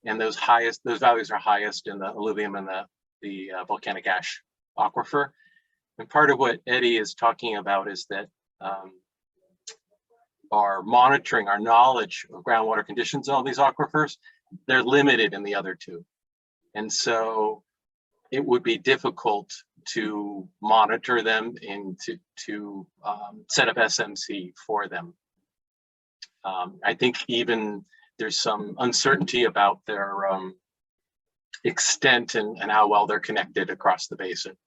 And those values are highest in the alluvium and the volcanic ash aquifer. And part of what Eddie is talking about is that our monitoring, our knowledge of groundwater conditions in all these aquifers, they're limited in the other 2. And so it would be difficult to monitor them and to set up SMC for them. I think even there's some uncertainty about their extent and how well they're connected across the basin.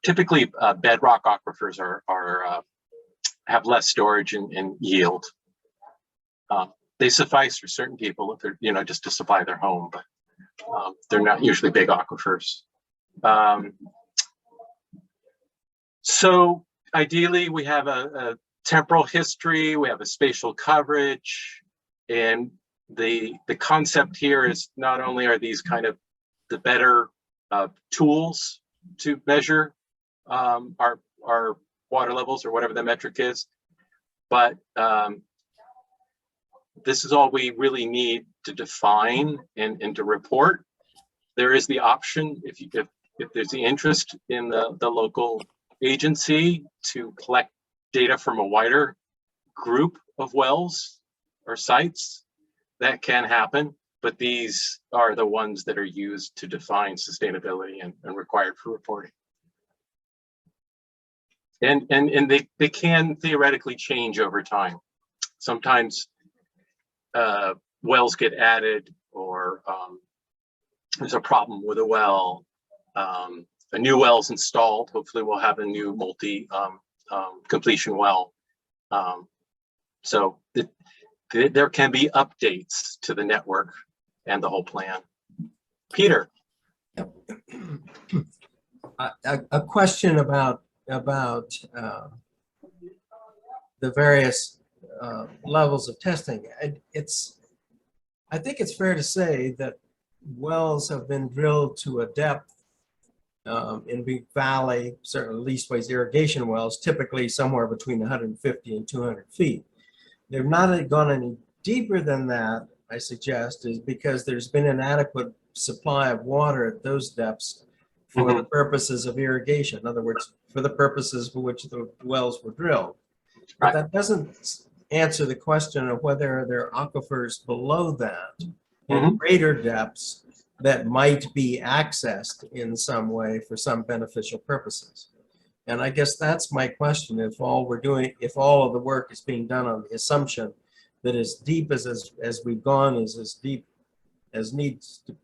Typically, bedrock aquifers have less storage and yield. They suffice for certain people if they're, you know, just to supply their home, but they're not usually big aquifers. So ideally, we have a temporal history, we have a spatial coverage, and the concept here is not only are these kind of the better tools to measure our water levels or whatever the metric is, but this is all we really need to define and to report. There is the option, if there's the interest in the local agency, to collect data from a wider group of wells or sites. That can happen, but these are the ones that are used to define sustainability and required for reporting. And they can theoretically change over time. Sometimes wells get added, or there's a problem with a well. A new well's installed. Hopefully we'll have a new multi completion well. So there can be updates to the network and the whole plan. Peter. A question about the various levels of testing. I think it's fair to say that wells have been drilled to a depth in Big Valley, certainly leastways irrigation wells, typically somewhere between 150 and 200 feet. They've not gone any deeper than that, I suggest, is because there's been inadequate supply of water at those depths for the purposes of irrigation. In other words, for the purposes for which the wells were drilled. But that doesn't answer the question of whether there are aquifers below that in greater depths that might be accessed in some way for some beneficial purposes. And I guess that's my question. If all we're doing, if all of the work is being done on the assumption that as deep as we've gone is as deep as needs to,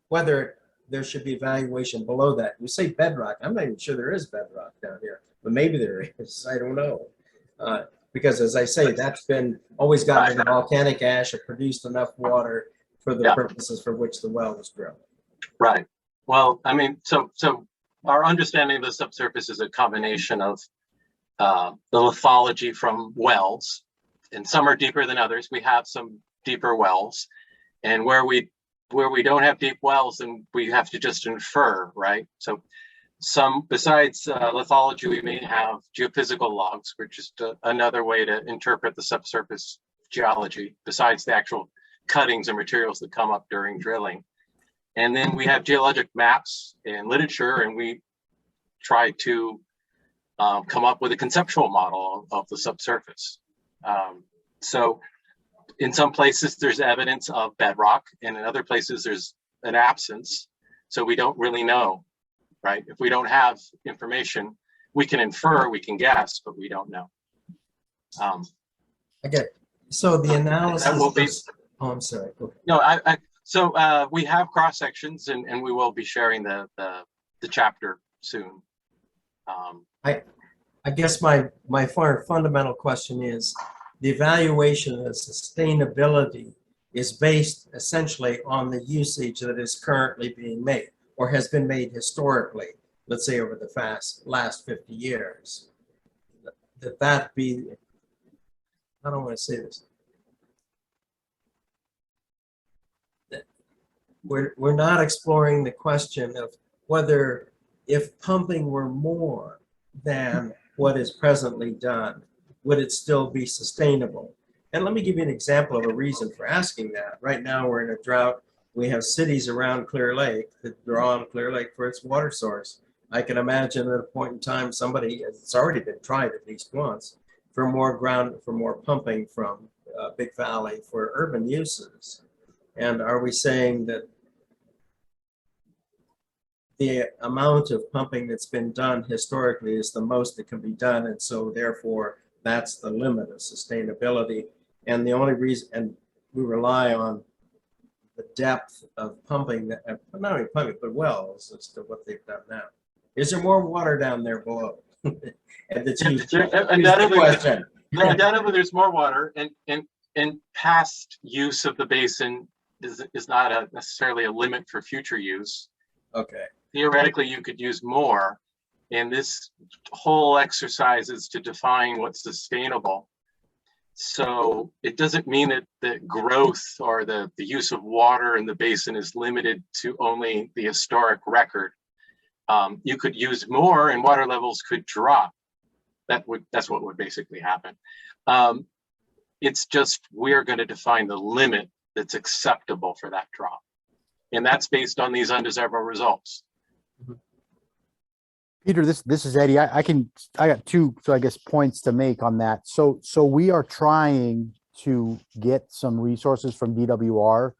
whether there should be evaluation below that. You say bedrock. I'm not even sure there is bedrock down here, but maybe there is. I don't know. Because as I say, that's been always gotten the volcanic ash or produced enough water for the purposes for which the well was drilled. Right. Well, I mean, so our understanding of the subsurface is a combination of the lithology from wells, and some are deeper than others. We have some deeper wells, and where we don't have deep wells, then we have to just infer, right? So some, besides lithology, we may have geophysical logs, which is another way to interpret the subsurface geology, besides the actual cuttings and materials that come up during drilling. And then we have geologic maps and literature, and we try to come up with a conceptual model of the subsurface. So in some places there's evidence of bedrock, and in other places there's an absence. So we don't really know, right? If we don't have information, we can infer, we can guess, but we don't know. Okay, so the analysis that will be, oh, I'm sorry. Okay. No, so we have cross sections, and we will be sharing the chapter soon. I guess my fundamental question is the evaluation of sustainability is based essentially on the usage that is currently being made or has been made historically, let's say over the last 50 years. That be, I don't want to say this. We're not exploring the question of whether if pumping were more than what is presently done, would it still be sustainable? And let me give you an example of a reason for asking that. Right now we're in a drought. We have cities around Clear Lake that draw on Clear Lake for its water source. I can imagine at a point in time somebody, it's already been tried at least once, for more pumping from Big Valley for urban uses. And are we saying that the amount of pumping that's been done historically is the most that can be done, and so therefore that's the limit of sustainability? And the only reason, and we rely on the depth of pumping, that not only pumping but wells as to what they've done now. Is there more water down there below? And that's undoubtedly there's more water, and past use of the basin is not necessarily a limit for future use. Okay. Theoretically, you could use more, and this whole exercise is to define what's sustainable. So it doesn't mean that the growth or the use of water in the basin is limited to only the historic record. You could use more, and water levels could drop. That's what would basically happen. It's just we're going to define the limit that's acceptable for that drop, and that's based on these undesirable results. Peter, this is Eddie. I got two, so I guess, points to make on that. So we are trying to get some resources from DWR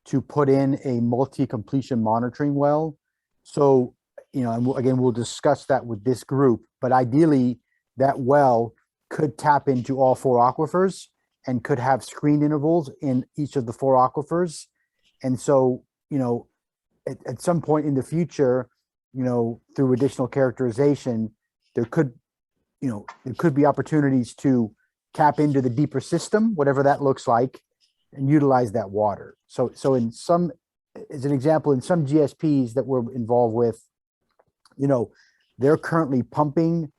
to put in a multi-completion monitoring well. So, you know, and again, we'll discuss that with this group, but ideally that well could tap into all 4 aquifers and could have screen intervals in each of the 4 aquifers. And so, you know, at some point in the future, you know, through additional characterization, there could be opportunities to tap into the deeper system, whatever that looks like, and utilize that water. So in some, as an example, in some GSPs that we're involved with, you know, they're currently pumping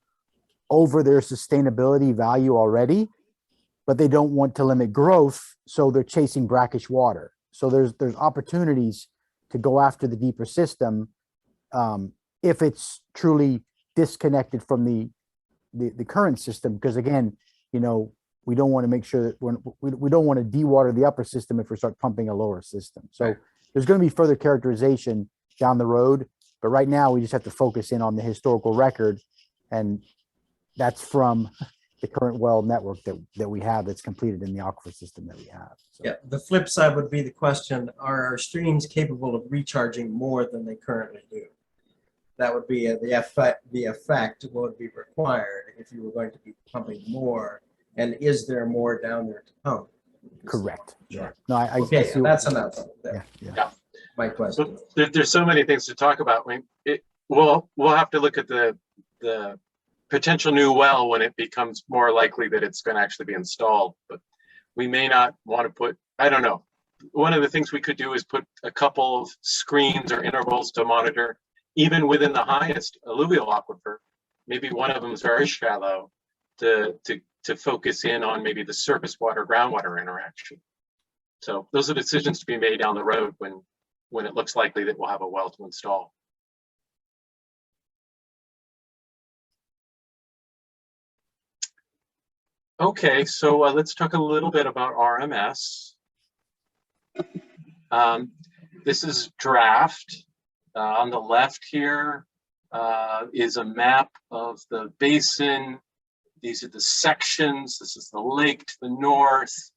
over their sustainability value already, but they don't want to limit growth, so they're chasing brackish water. So there's opportunities to go after the deeper system if it's truly disconnected from the current system, because again, you know, we don't want to make sure that we don't want to dewater the upper system if we start pumping a lower system. So there's going to be further characterization down the road, but right now we just have to focus in on the historical record, and that's from the current well network that we have that's completed in the aquifer system that we have. So. Yeah, the flip side would be the question, are our streams capable of recharging more than they currently do? That would be the effect would be required if you were going to be pumping more, and is there more down there to pump? Correct. Sure. Yeah. No, I Okay, see that's enough there. Yeah. My question. So there's so many things to talk about. We'll have to look at the potential new well when it becomes more likely that it's going to actually be installed. But we may not want to put, I don't know. One of the things we could do is put a couple of screens or intervals to monitor, even within the highest alluvial aquifer. Maybe one of them is very shallow to focus in on maybe the surface water groundwater interaction. So those are decisions to be made down the road when it looks likely that we'll have a well to install. Okay, so let's talk a little bit about RMS. This is draft. On the left here is a map of the basin. These are the sections. This is the lake to the north.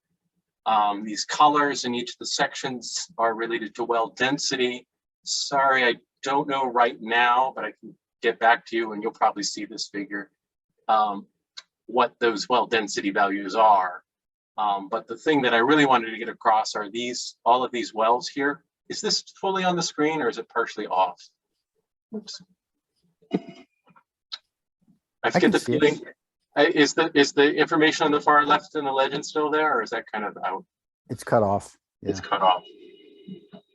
These colors in each of the sections are related to well density. Sorry, I don't know right now, but I can get back to you and you'll probably see this figure, what those well density values are. But the thing that I really wanted to get across are all of these wells here. Is this fully on the screen or is it partially off? Oops. I get the feeling. Is the information on the far left in the legend still there, or is that kind of out? It's cut off. Yeah. It's cut off.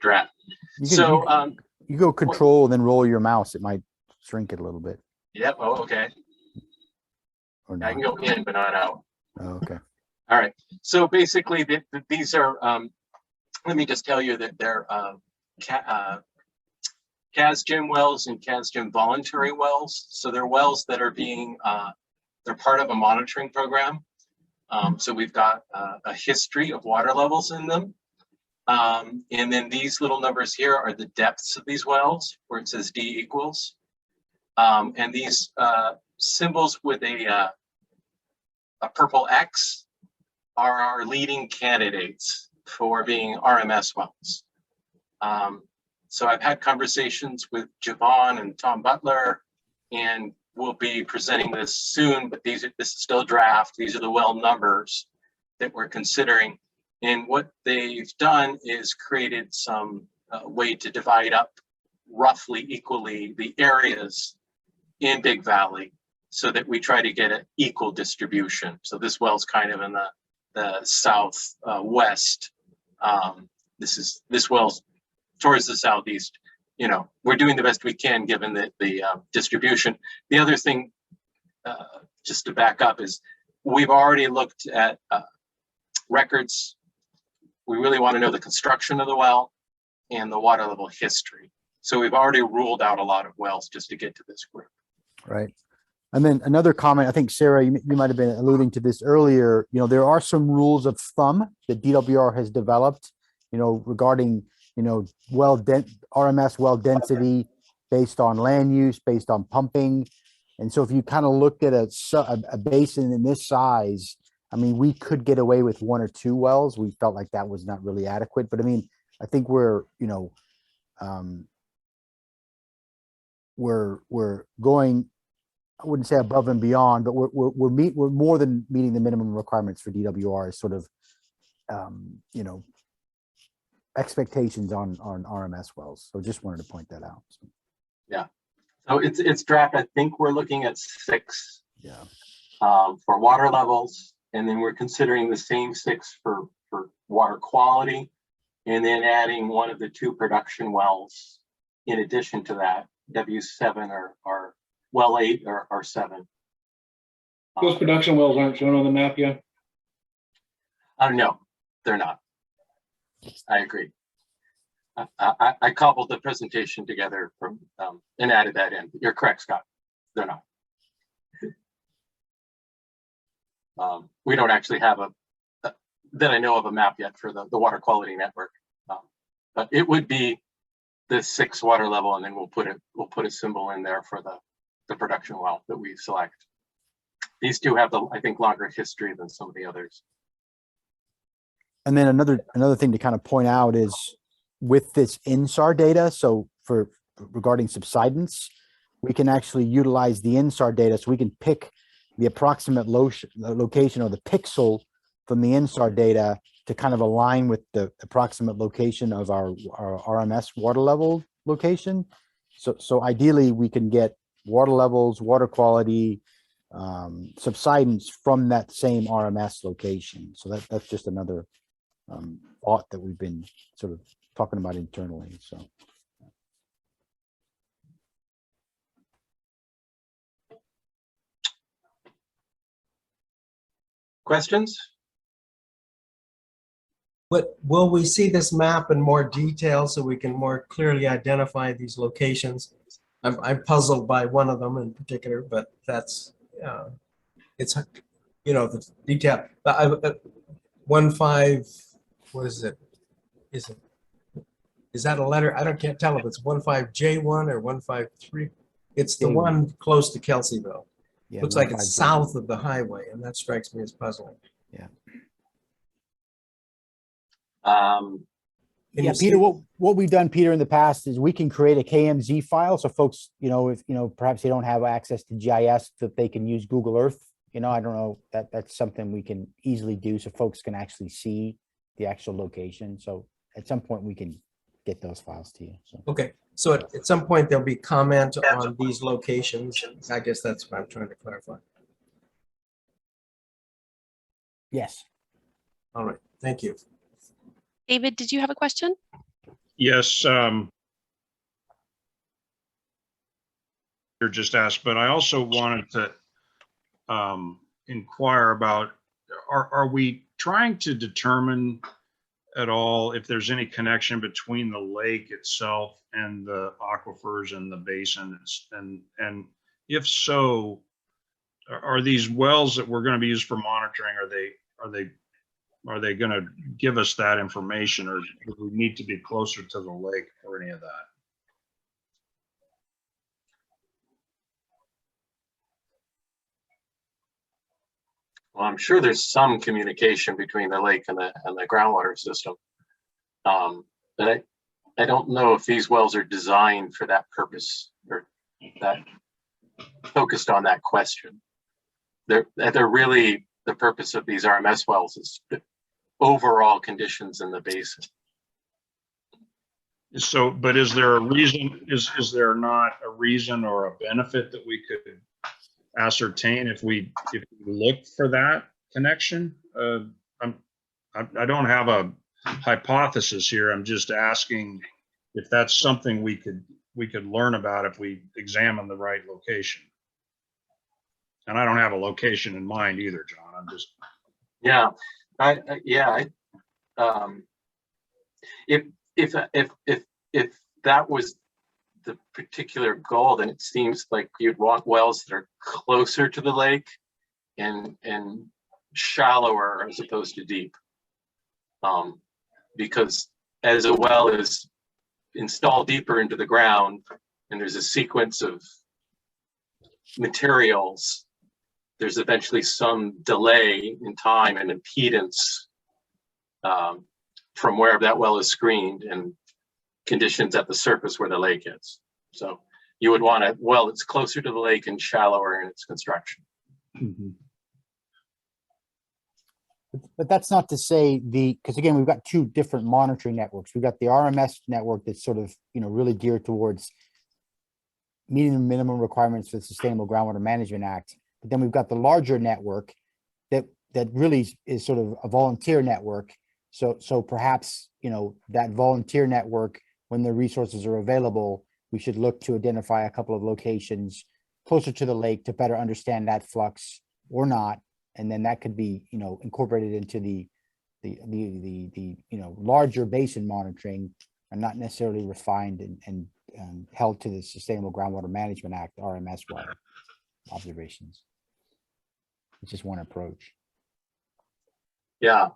Draft. You go control and then roll your mouse. It might shrink it a little bit. Yeah. Oh, okay. Or not. I can go in, but not out. Oh, okay. All right. So basically, these are. Let me just tell you that they're CASGEM wells and CASGEM voluntary wells. So they're wells that are being. They're part of a monitoring program. So we've got a history of water levels in them. And then these little numbers here are the depths of these wells, where it says D equals. And these symbols with a purple X are our leading candidates for being RMS wells. So I've had conversations with Javon and Tom Butler, and we'll be presenting this soon, but this is still draft. These are the well numbers that we're considering. And what they've done is created some way to divide up roughly equally the areas in Big Valley so that we try to get an equal distribution. So this well's kind of in the southwest. This well's towards the southeast. You know, we're doing the best we can given the distribution. The other thing, just to back up, is we've already looked at records. We really want to know the construction of the well and the water level history. So we've already ruled out a lot of wells just to get to this group. Right. And then another comment, I think, Sarah, you might have been alluding to this earlier. You know, there are some rules of thumb that DWR has developed, you know, regarding, you know, RMS well density based on land use, based on pumping. And so if you kind of looked at a basin in this size, I mean, we could get away with 1 or 2 wells. We felt like that was not really adequate, but I mean, I think we're, you know, we're going, I wouldn't say above and beyond, but we're more than meeting the minimum requirements for DWR as sort of, you know, expectations on RMS wells. So just wanted to point that out. So. Yeah. So it's draft. I think we're looking at 6. Yeah. For water levels, and then we're considering the same 6 for water quality, and then adding 1 of the 2 production wells in addition to that, W7 or well 8 or 7. Those production wells aren't shown on the map yet? No, they're not. I agree. I cobbled the presentation together from and added that in. You're correct, Scott. They're not. We don't actually have that I know of a map yet for the water quality network. It would be the 6 water level, and then we'll put a symbol in there for the production well that we select. These two have I think, longer history than some of the others. And then another thing to kind of point out is with this INSAR data, so for regarding subsidence, we can actually utilize the INSAR data, so we can pick the approximate location or the pixel from the INSAR data to kind of align with the approximate location of our RMS water level location. So ideally we can get water levels, water quality, subsidence from that same RMS location. So that's just another thought that we've been sort of talking about internally. So. Questions? But will we see this map in more detail so we can more clearly identify these locations? I'm puzzled by one of them in particular, but that's it's, you know, the detail. But 15, what is it? Is that a letter? Can't tell if it's 15J1 or 153. It's the J1. one close to Kelseyville. Yeah, Looks like it's 15J1. south of the highway, and that strikes me as puzzling. Yeah. Can Yeah, you see- Peter, what we've done, Peter, in the past is we can create a KMZ file. So folks, you know, if, you know, perhaps they don't have access to GIS, that they can use Google Earth. You know, I don't know, that's something we can easily do so folks can actually see the actual location. So at some point we can get those files to you. So. Okay, so at some point there'll be comment on these locations. I guess that's what I'm trying to clarify. Yes. All right, thank you. David, did you have a question? Yes, you're just asked, but I also wanted to inquire about, are we trying to determine at all if there's any connection between the lake itself and the aquifers and the basin? And if so, are these wells that we're going to be used for monitoring, are they going to give us that information, or do we need to be closer to the lake or any of that? Well, I'm sure there's some communication between the lake and the groundwater system. But I don't know if these wells are designed for that purpose or that focused on that question. They're really, the purpose of these RMS wells is the overall conditions in the basin. So, but is there a reason, is there not a reason or a benefit that we could ascertain if we look for that connection? I don't have a hypothesis here. I'm just asking if that's something we could learn about if we examine the right location. And I don't have a location in mind either, John. I'm just. Yeah, if that was the particular goal, then it seems like you'd want wells that are closer to the lake and shallower as opposed to deep. Because as a well is installed deeper into the ground and there's a sequence of materials, there's eventually some delay in time and impedance from wherever that well is screened and conditions at the surface where the lake is. So you would want a well that's closer to the lake and shallower in its construction. Mm-hmm. But that's not to say because again, we've got two different monitoring networks. We've got the RMS network that's sort of, you know, really geared towards meeting the minimum requirements for the Sustainable Groundwater Management Act. But then we've got the larger network that really is sort of a volunteer network. So perhaps, you know, that volunteer network, when the resources are available, we should look to identify a couple of locations closer to the lake to better understand that flux or not. And then that could be, you know, incorporated into the you know, larger basin monitoring and not necessarily refined and held to the Sustainable Groundwater Management Act, RMS water observations. It's just one approach. Yeah,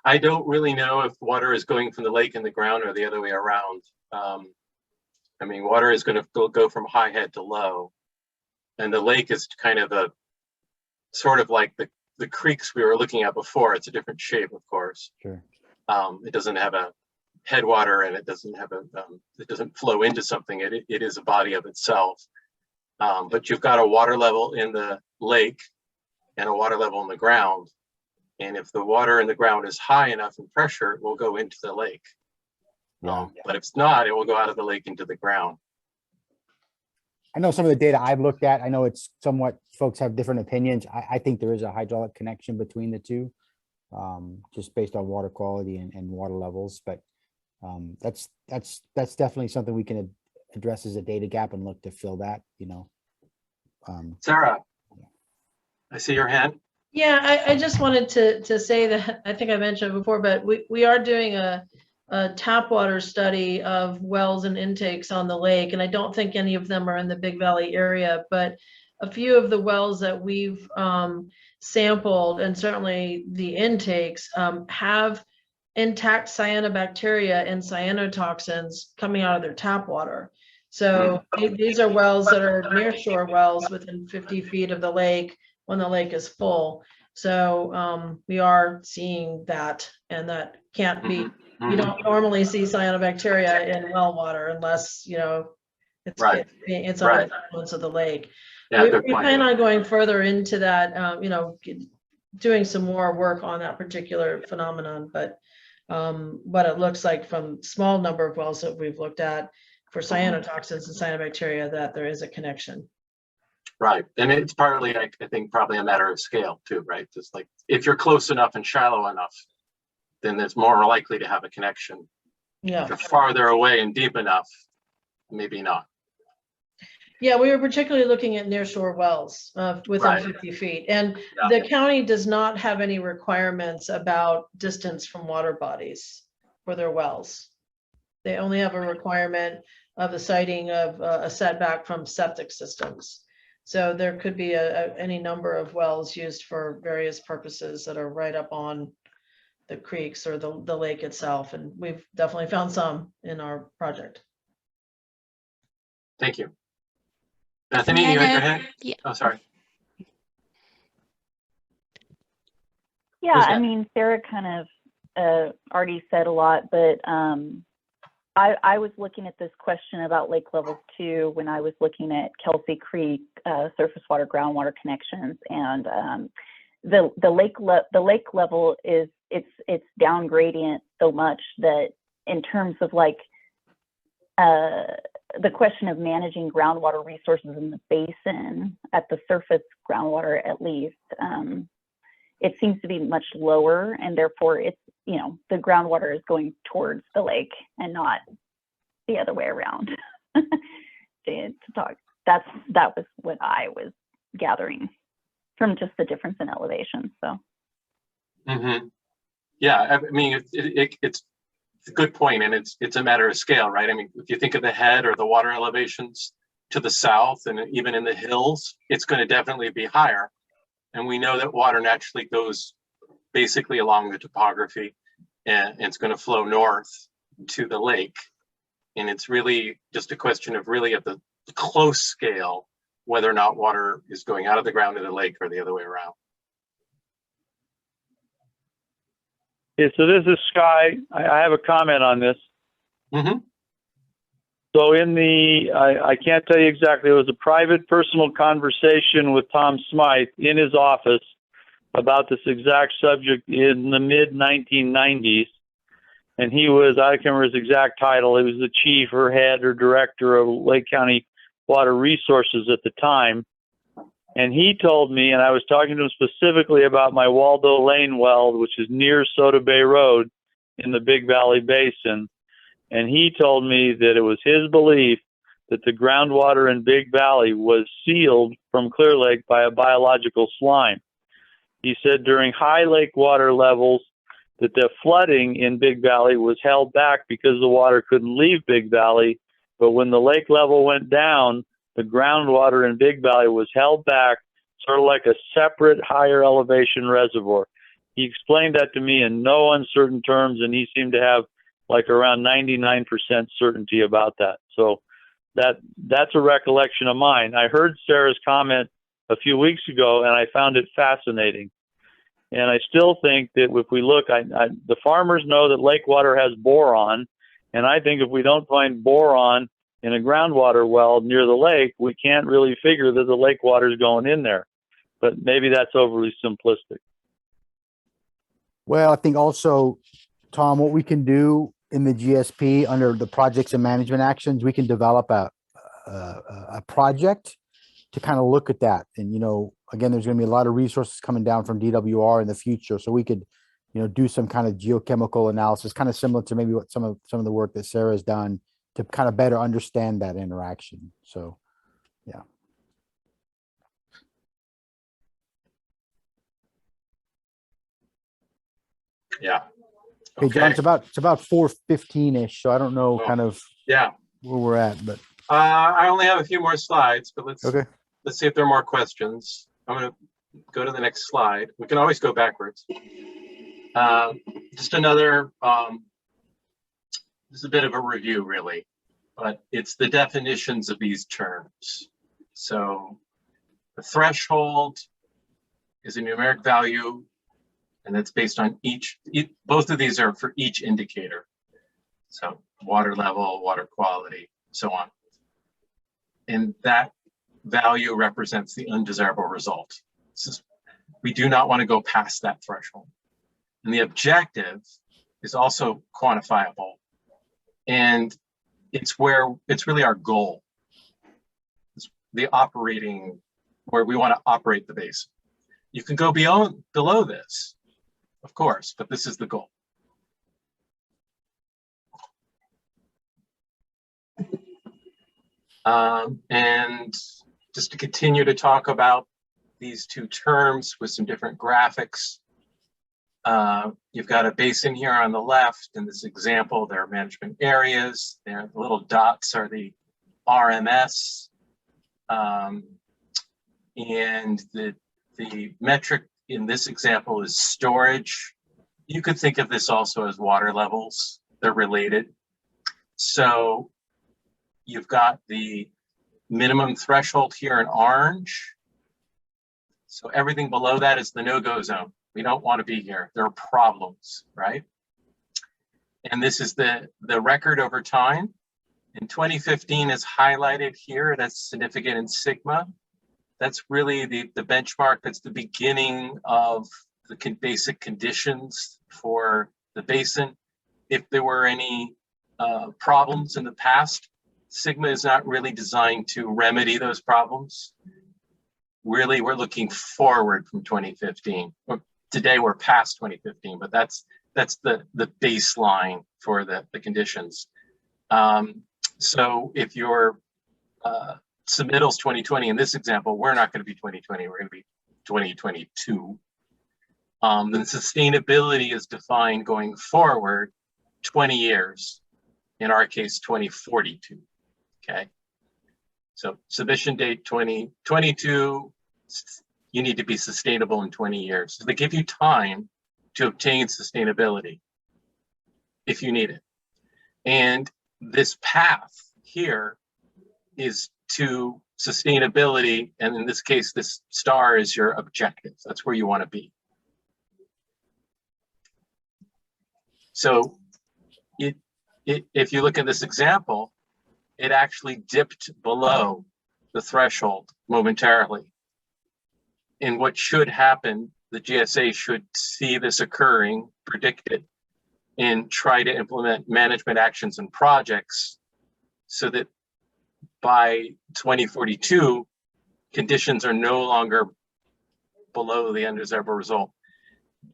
I don't really know if water is going from the lake in the ground or the other way around. I mean, water is going to go from high head to low, and the lake is kind of a sort of like the creeks we were looking at before. It's a different shape, of course. Sure. It doesn't have a headwater, and it doesn't have it doesn't flow into something. It is a body of itself. But you've got a water level in the lake and a water level in the ground. And if the water in the ground is high enough in pressure, it will go into the lake. Yeah. But if it's not, it will go out of the lake into the ground. I know some of the data I've looked at, I know it's somewhat, folks have different opinions. I think there is a hydraulic connection between the two, just based on water quality and water levels. But that's definitely something we can address as a data gap and look to fill that, you know. Sarah, I see your hand. Yeah, I just wanted to say that, I think I mentioned before, but we are doing a tap water study of wells and intakes on the lake, and I don't think any of them are in the Big Valley area, but a few of the wells that we've sampled, and certainly the intakes, have intact cyanobacteria and cyanotoxins coming out of their tap water. So these are wells that are near shore wells within 50 feet of the lake when the lake is full. So we are seeing that, and that can't be, you don't normally see cyanobacteria in well water unless, you know, it's on the influence of the lake. Yeah, we plan on going further into that, you know, doing some more work on that particular phenomenon, but what it looks like from small number of wells that we've looked at for cyanotoxins and cyanobacteria, that there is a connection. Right, and it's partly, I think, probably a matter of scale too, right? Just like if you're close enough and shallow enough, then it's more likely to have a connection. Yeah. If you're farther away and deep enough, maybe not. Yeah, we were particularly looking at near shore wells within 50 feet. And the county does not have any requirements about distance from water bodies for their wells. They only have a requirement of the siting of a setback from septic systems. So there could be any number of wells used for various purposes that are right up on the creeks or the lake itself. And we've definitely found some in our project. Thank you. Bethany, you had your hand? Yeah. Oh, sorry. Yeah, I mean, Sarah kind of already said a lot, but I was looking at this question about lake levels too when I was looking at Kelsey Creek surface water groundwater connections, and the lake level is it's down gradient so much that in terms of like the question of managing groundwater resources in the basin at the surface groundwater, at least, it seems to be much lower, and therefore it's, you know, the groundwater is going towards the lake and not the other way around. That was what I was gathering from just the difference in elevation. So. Yeah, I mean, it's a good point, and it's a matter of scale, right? I mean, if you think of the head or the water elevations to the south and even in the hills, it's going to definitely be higher. And we know that water naturally goes basically along the topography, and it's going to flow north to the lake. And it's really just a question of really at the close scale, whether or not water is going out of the ground to the lake or the other way around. Yeah, so this is Sky. I have a comment on this. Mm-hmm. So I can't tell you exactly, it was a private personal conversation with Tom Smythe in his office about this exact subject in the mid 1990s. And he was, I can't remember his exact title, he was the chief or head or director of Lake County Water Resources at the time. And he told me, and I was talking to him specifically about my Waldo Lane well, which is near Soda Bay Road in the Big Valley Basin. And he told me that it was his belief that the groundwater in Big Valley was sealed from Clear Lake by a biological slime. He said during high lake water levels that the flooding in Big Valley was held back because the water couldn't leave Big Valley. But when the lake level went down, the groundwater in Big Valley was held back, sort of like a separate higher elevation reservoir. He explained that to me in no uncertain terms, and he seemed to have like around 99% certainty about that. So that's a recollection of mine. I heard Sarah's comment a few weeks ago, and I found it fascinating. And I still think that if we look, the farmers know that lake water has boron, and I think if we don't find boron in a groundwater well near the lake, we can't really figure that the lake water is going in there. But maybe that's overly simplistic. Well, I think also, Tom, what we can do in the GSP under the projects and management actions, we can develop a project to kind of look at that. And, you know, again, there's going to be a lot of resources coming down from DWR in the future. So we could, you know, do some kind of geochemical analysis, kind of similar to maybe what some of the work that Sarah's done to kind of better understand that interaction. So, yeah. Yeah. Okay, John, it's about 4:15-ish, so I don't know kind of Yeah. where we're at, but I only have a few more slides, but let's okay. see if there are more questions. I'm going to go to the next slide. We can always go backwards. Just another, this is a bit of a review really, but it's the definitions of these terms. So the threshold is a numeric value, and that's based on both of these are for each indicator. So water level, water quality, so on. And that value represents the undesirable result. We do not want to go past that threshold. And the objective is also quantifiable. And it's really our goal. It's the operating, where we want to operate the basin. You can go below this, of course, but this is the goal. And just to continue to talk about these two terms with some different graphics, you've got a basin here on the left. In this example, there are management areas. The little dots are the RMS. And the metric in this example is storage. You could think of this also as water levels. They're related. So you've got the minimum threshold here in orange. So everything below that is the no-go zone. We don't want to be here. There are problems, right? And this is the record over time. In 2015 is highlighted here. That's significant in sigma. That's really the benchmark. That's the beginning of the basic conditions for the basin. If there were any problems in the past, sigma is not really designed to remedy those problems. Really, we're looking forward from 2015. Today we're past 2015, but that's the baseline for the conditions. So if your submittal's 2020 in this example, we're not going to be 2020, we're going to be 2022. Then sustainability is defined going forward 20 years, in our case 2042. Okay, so submission date 2022, you need to be sustainable in 20 years. So they give you time to obtain sustainability if you need it. And this path here is to sustainability, and in this case, this star is your objective. That's where you want to be. So if you look at this example, it actually dipped below the threshold momentarily. And what should happen, the GSA should see this occurring, predict it, and try to implement management actions and projects so that by 2042, conditions are no longer below the undesirable result.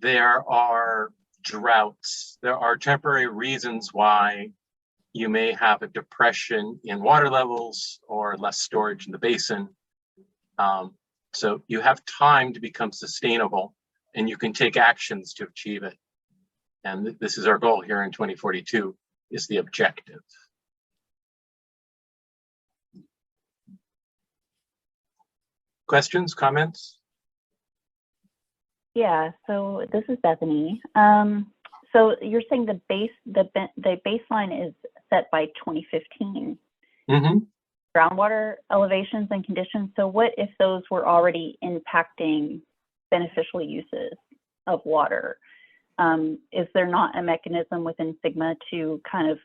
There are droughts. There are temporary reasons why you may have a depression in water levels or less storage in the basin. So you have time to become sustainable, and you can take actions to achieve it. And this is our goal here in 2042, is the objective. Questions, comments? Yeah, so this is Bethany. So you're saying the baseline is set by 2015. Mm-hmm. Groundwater elevations and conditions. So what if those were already impacting beneficial uses of water? Is there not a mechanism within Sigma to kind of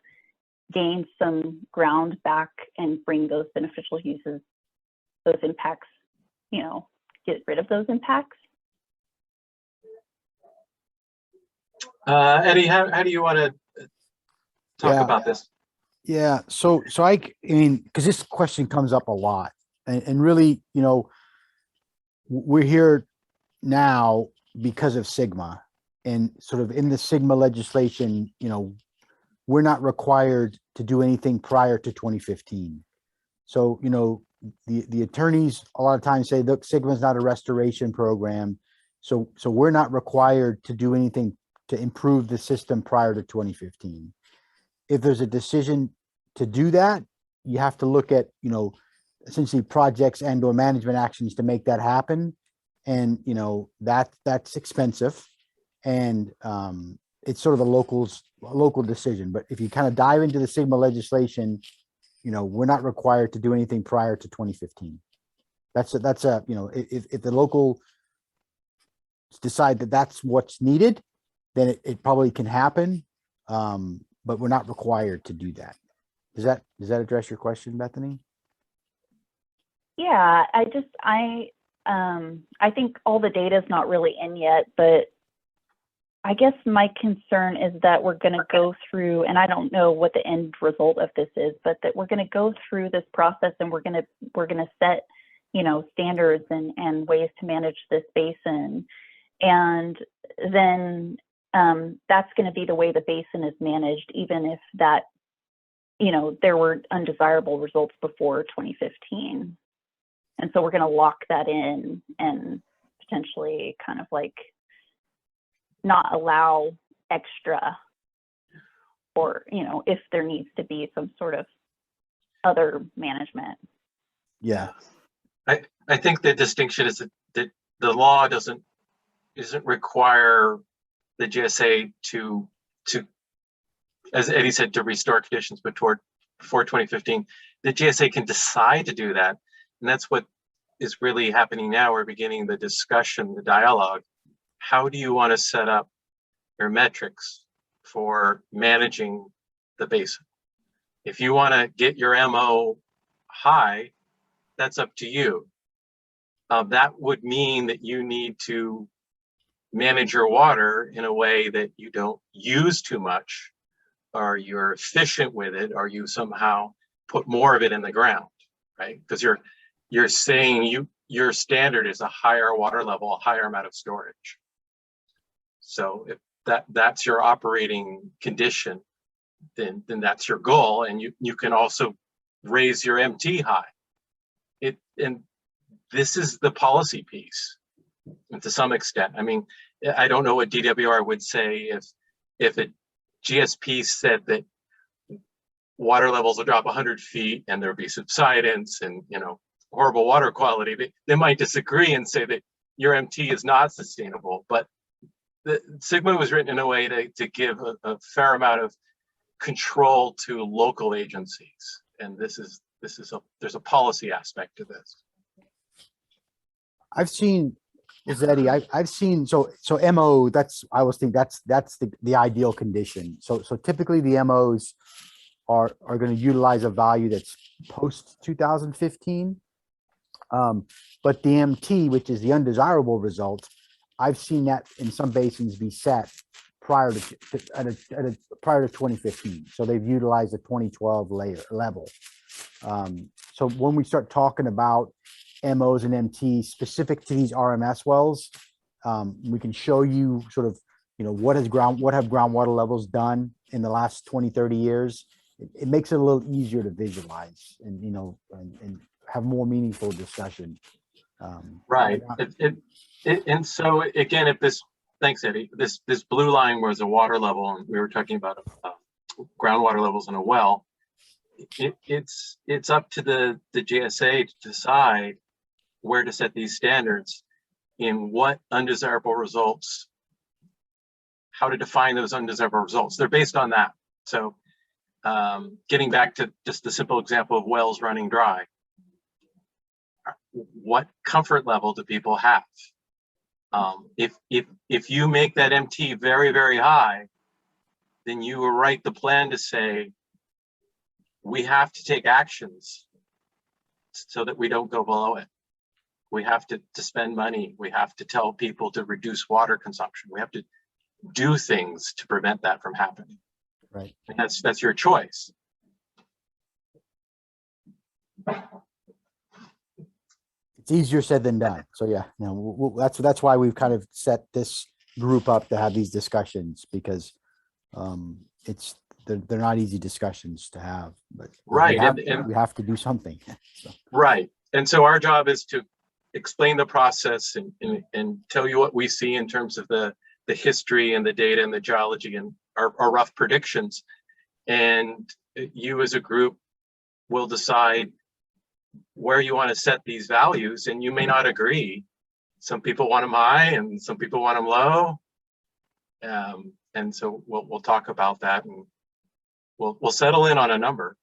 gain some ground back and bring those beneficial uses, those impacts, you know, get rid of those impacts? Eddie, how do you want to talk about this? Yeah. So I mean, because this question comes up a lot, and really, you know, we're here now because of Sigma, and sort of in the Sigma legislation, you know, we're not required to do anything prior to 2015. So, you know, the attorneys a lot of times say, look, Sigma's not a restoration program. So we're not required to do anything to improve the system prior to 2015. If there's a decision to do that, you have to look at, you know, essentially projects and or management actions to make that happen. And, you know, that's expensive. And it's sort of a local decision. But if you kind of dive into the Sigma legislation, you know, we're not required to do anything prior to 2015. That's a, you know, if the local decide that that's what's needed, then it probably can happen. But we're not required to do that. Does that address your question, Bethany? Yeah, I think all the data is not really in yet, but I guess my concern is that we're going to go through, and I don't know what the end result of this is, but that we're going to go through this process and we're going to set, you know, standards and ways to manage this basin, and then that's going to be the way the basin is managed, even if that, you know, there were undesirable results before 2015. And so we're going to lock that in and potentially kind of like not allow extra, or, you know, if there needs to be some sort of other management. Yeah. I think the distinction is that the law doesn't require the GSA to, as Eddie said, to restore conditions before 2015. The GSA can decide to do that. And that's what is really happening now. We're beginning the discussion, the dialogue. How do you want to set up your metrics for managing the basin? If you want to get your MO high, that's up to you. That would mean that you need to manage your water in a way that you don't use too much, or you're efficient with it, or you somehow put more of it in the ground, right? Because you're saying your standard is a higher water level, a higher amount of storage. So if that's your operating condition, then that's your goal, and you can also raise your MT high. And this is the policy piece, and to some extent. I mean, I don't know what DWR would say if a GSP said that water levels will drop 100 feet and there'll be subsidence and, you know, horrible water quality. They might disagree and say that your MT is not sustainable, but the Sigma was written in a way to give a fair amount of control to local agencies, and there's a policy aspect to this. I've seen, Eddie, I've seen, so MO, I always think that's the ideal condition. So typically the MOs are going to utilize a value that's post 2015. But the MT, which is the undesirable result, I've seen that in some basins be set prior to 2015. So they've utilized a 2012 level. So when we start talking about MOs and MT specific to these RMS wells, we can show you sort of, you know, what have groundwater levels done in the last 20, 30 years. It makes it a little easier to visualize and, you know, and have more meaningful discussion. Right. And so again, thanks, Eddie, this blue line was a water level, and we were talking about groundwater levels in a well. It's up to the GSA to decide where to set these standards. in what undesirable results, how to define those undesirable results. They're based on that. So getting back to just the simple example of wells running dry, what comfort level do people have? If you make that MT very, very high, then you will write the plan to say, we have to take actions so that we don't go below it. We have to spend money. We have to tell people to reduce water consumption. We have to do things to prevent that from happening. Right. And that's your choice. It's easier said than done. So yeah, that's why we've kind of set this group up to have these discussions, because they're not easy discussions to have, but right. We have to do something. So. Right. And so our job is to explain the process and tell you what we see in terms of the history and the data and the geology and our rough predictions. And you as a group will decide where you want to set these values, and you may not agree. Some people want them high and some people want them low. And so we'll talk about that, and we'll settle in on a number.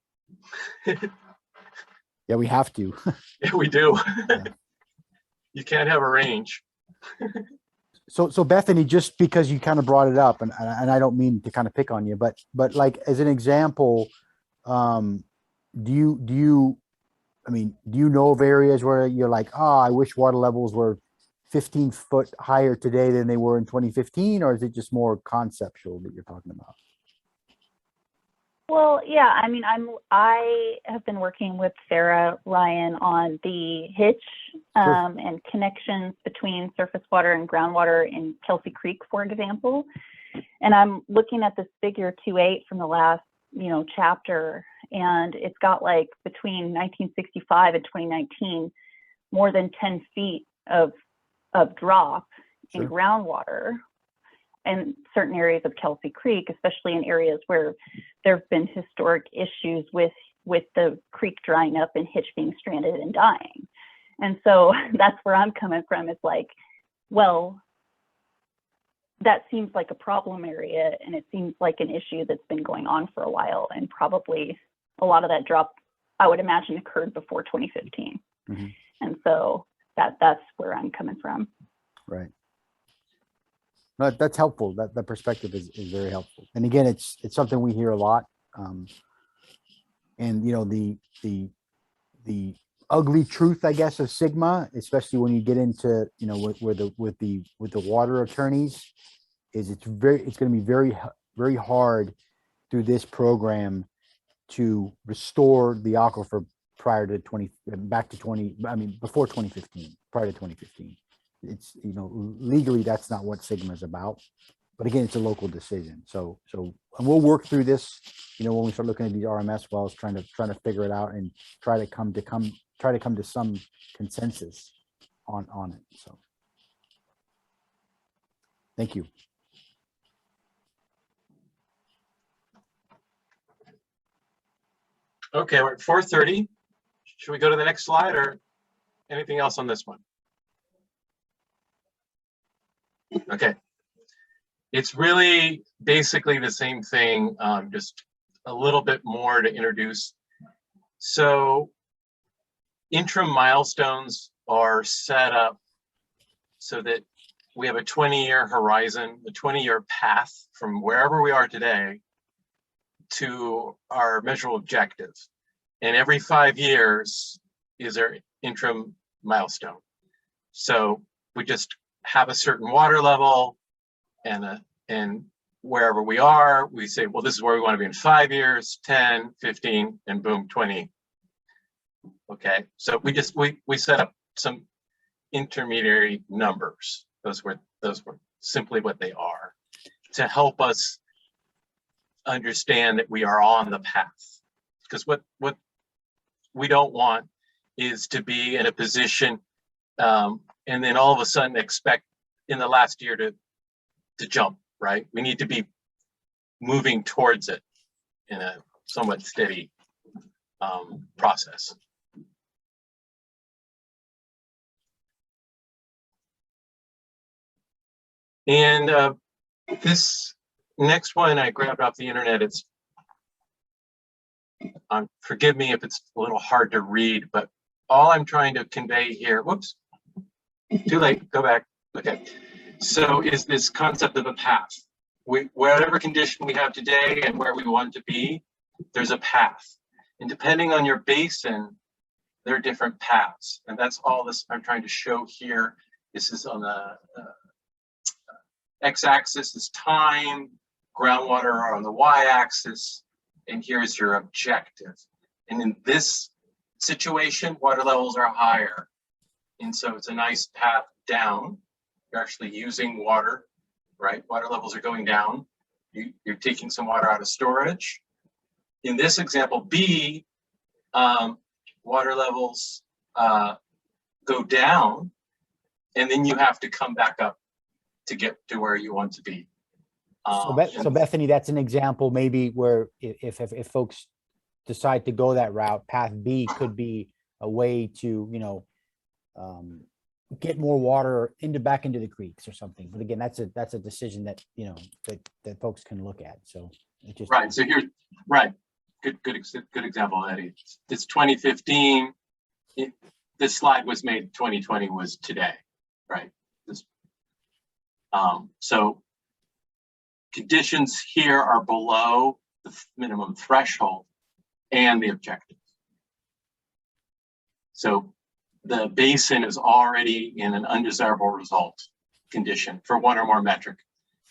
Yeah, we have to. Yeah, we do. Yeah. You can't have a range. So Bethany, just because you kind of brought it up, and I don't mean to kind of pick on you, but like as an example, do you know of areas where you're like, oh, I wish water levels were 15 foot higher today than they were in 2015, or is it just more conceptual that you're talking about? Well, yeah, I mean, I have been working with Sarah Ryan on the hitch and connections between surface water and groundwater in Kelsey Creek, for example. And I'm looking at this figure 2.8 from the last, chapter, and it's got like between 1965 and 2019, more than 10 feet of drop in groundwater in certain areas of Kelsey Creek, especially in areas where there have been historic issues with the creek drying up and hitch being stranded and dying. And so that's where I'm coming from. It's like, well, that seems like a problem area, and it seems like an issue that's been going on for a while, and probably a lot of that drop, I would imagine, occurred before 2015. Mm-hmm. And so that's where I'm coming from. Right. No, that's helpful. That perspective is very helpful. And again, it's something we hear a lot. And the ugly truth, I guess, of Sigma, especially when you get into with the water attorneys, is it's going to be very hard through this program to restore the aquifer before 2015, prior to 2015. It's, legally that's not what Sigma is about, but again, it's a local decision. So and we'll work through this, when we start looking at these RMS wells, trying to figure it out and try to come to some consensus on it. So thank you. Okay, we're at 4:30. Should we go to the next slide, or anything else on this one? Okay, it's really basically the same thing, just a little bit more to introduce. So interim milestones are set up so that we have a 20-year horizon, a 20-year path from wherever we are today to our measurable objectives. And every 5 years is our interim milestone. So we just have a certain water level, and wherever we are, we say, well, this is where we want to be in 5 years, 10, 15, and boom, 20. Okay, so we set up some intermediary numbers. Those were simply what they are, to help us understand that we are on the path. Because what we don't want is to be in a position and then all of a sudden expect in the last year to jump, right? We need to be moving towards it in a somewhat steady process. And this next one I grabbed off the internet. It's forgive me if it's a little hard to read, but all I'm trying to convey here, whoops, too late, go back. Okay, so is this concept of a path. Whatever condition we have today and where we want to be, there's a path. And depending on your basin, there are different paths. And that's all this I'm trying to show here. This is on the x-axis is time, groundwater are on the y-axis, and here's your objective. And in this situation, water levels are higher. And so it's a nice path down. You're actually using water, right? Water levels are going down. You're taking some water out of storage. In this example, B, water levels go down, and then you have to come back up to get to where you want to be. So Bethany, that's an example maybe where if folks decide to go that route, path B could be a way to, you know, get more water back into the creeks or something. But again, that's a decision that, you know, that folks can look at. So it just right. So here's right. Good example, Eddie. It's 2015. This slide was made 2020 was today, right? So conditions here are below the minimum threshold and the objective. So the basin is already in an undesirable result condition for one or more metric.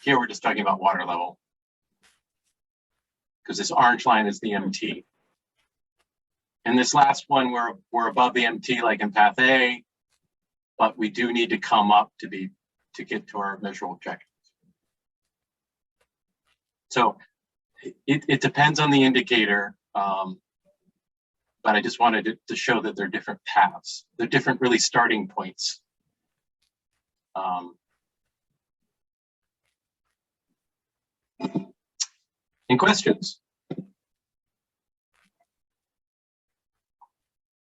Here we're just talking about water level, because this orange line is the MT. And this last one, we're above the MT like in path A, but we do need to come up to get to our measurable objectives. So it depends on the indicator, but I just wanted to show that they're different paths. They're different really starting points. Any questions?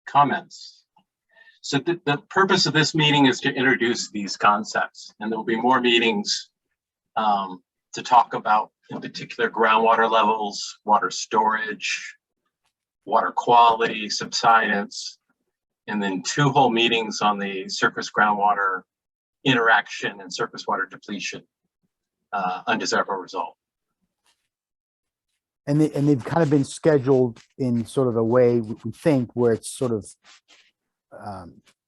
Comments? So the purpose of this meeting is to introduce these concepts, and there will be more meetings to talk about, in particular, groundwater levels, water storage, water quality, subsidence, and then 2 whole meetings on the surface groundwater interaction and surface water depletion, undesirable result. and they've kind of been scheduled in sort of a way we think where it's sort of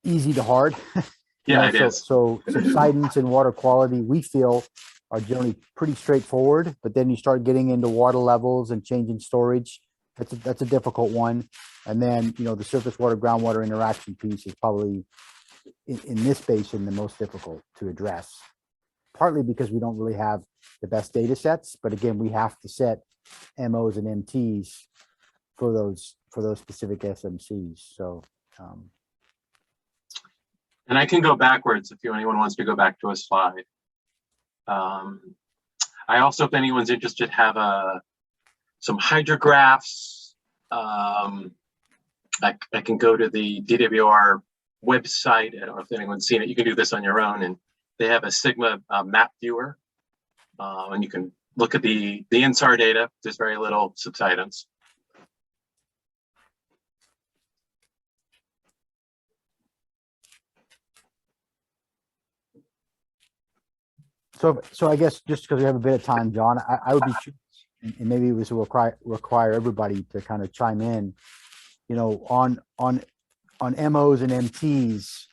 easy to hard. Yeah, it is. So subsidence and water quality, we feel, are generally pretty straightforward, but then you start getting into water levels and changing storage. That's a difficult one. And then, you know, the surface water groundwater interaction piece is probably in this basin the most difficult to address, partly because we don't really have the best data sets, but again, we have to set MOs and MTs for those specific SMCs. So and I can go backwards if anyone wants to go back to a slide. I also, if anyone's interested, have some hydrographs. I can go to the DWR website. I don't know if anyone's seen it. You can do this on your own, and they have a Sigma map viewer, and you can look at the INSAR data. There's very little subsidence. So I guess just because we have a bit of time, John, I would be, and maybe this will require everybody to kind of chime in, you know, on MOs and MTs,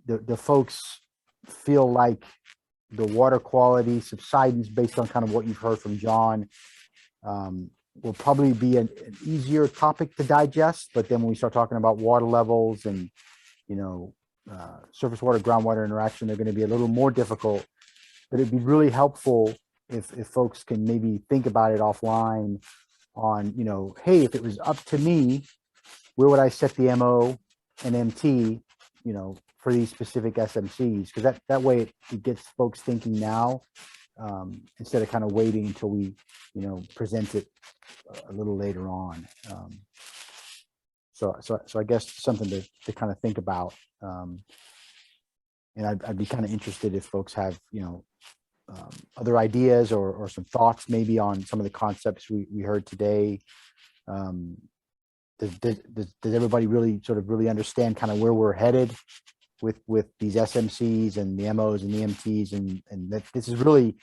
the folks feel like the water quality subsidence, based on kind of what you've heard from John, will probably be an easier topic to digest. But then when we start talking about water levels and, you know, surface water groundwater interaction, they're going to be a little more difficult. But it'd be really helpful if folks can maybe think about it offline on, you know, hey, if it was up to me, where would I set the MO and MT, you know, for these specific SMCs? Because that way it gets folks thinking now, instead of kind of waiting until we, you know, present it a little later on. So I guess something to kind of think about. And I'd be kind of interested if folks have, other ideas or some thoughts maybe on some of the concepts we heard today. Does everybody really understand kind of where we're headed with these SMCs and the MOs and the MTs, and that this is really,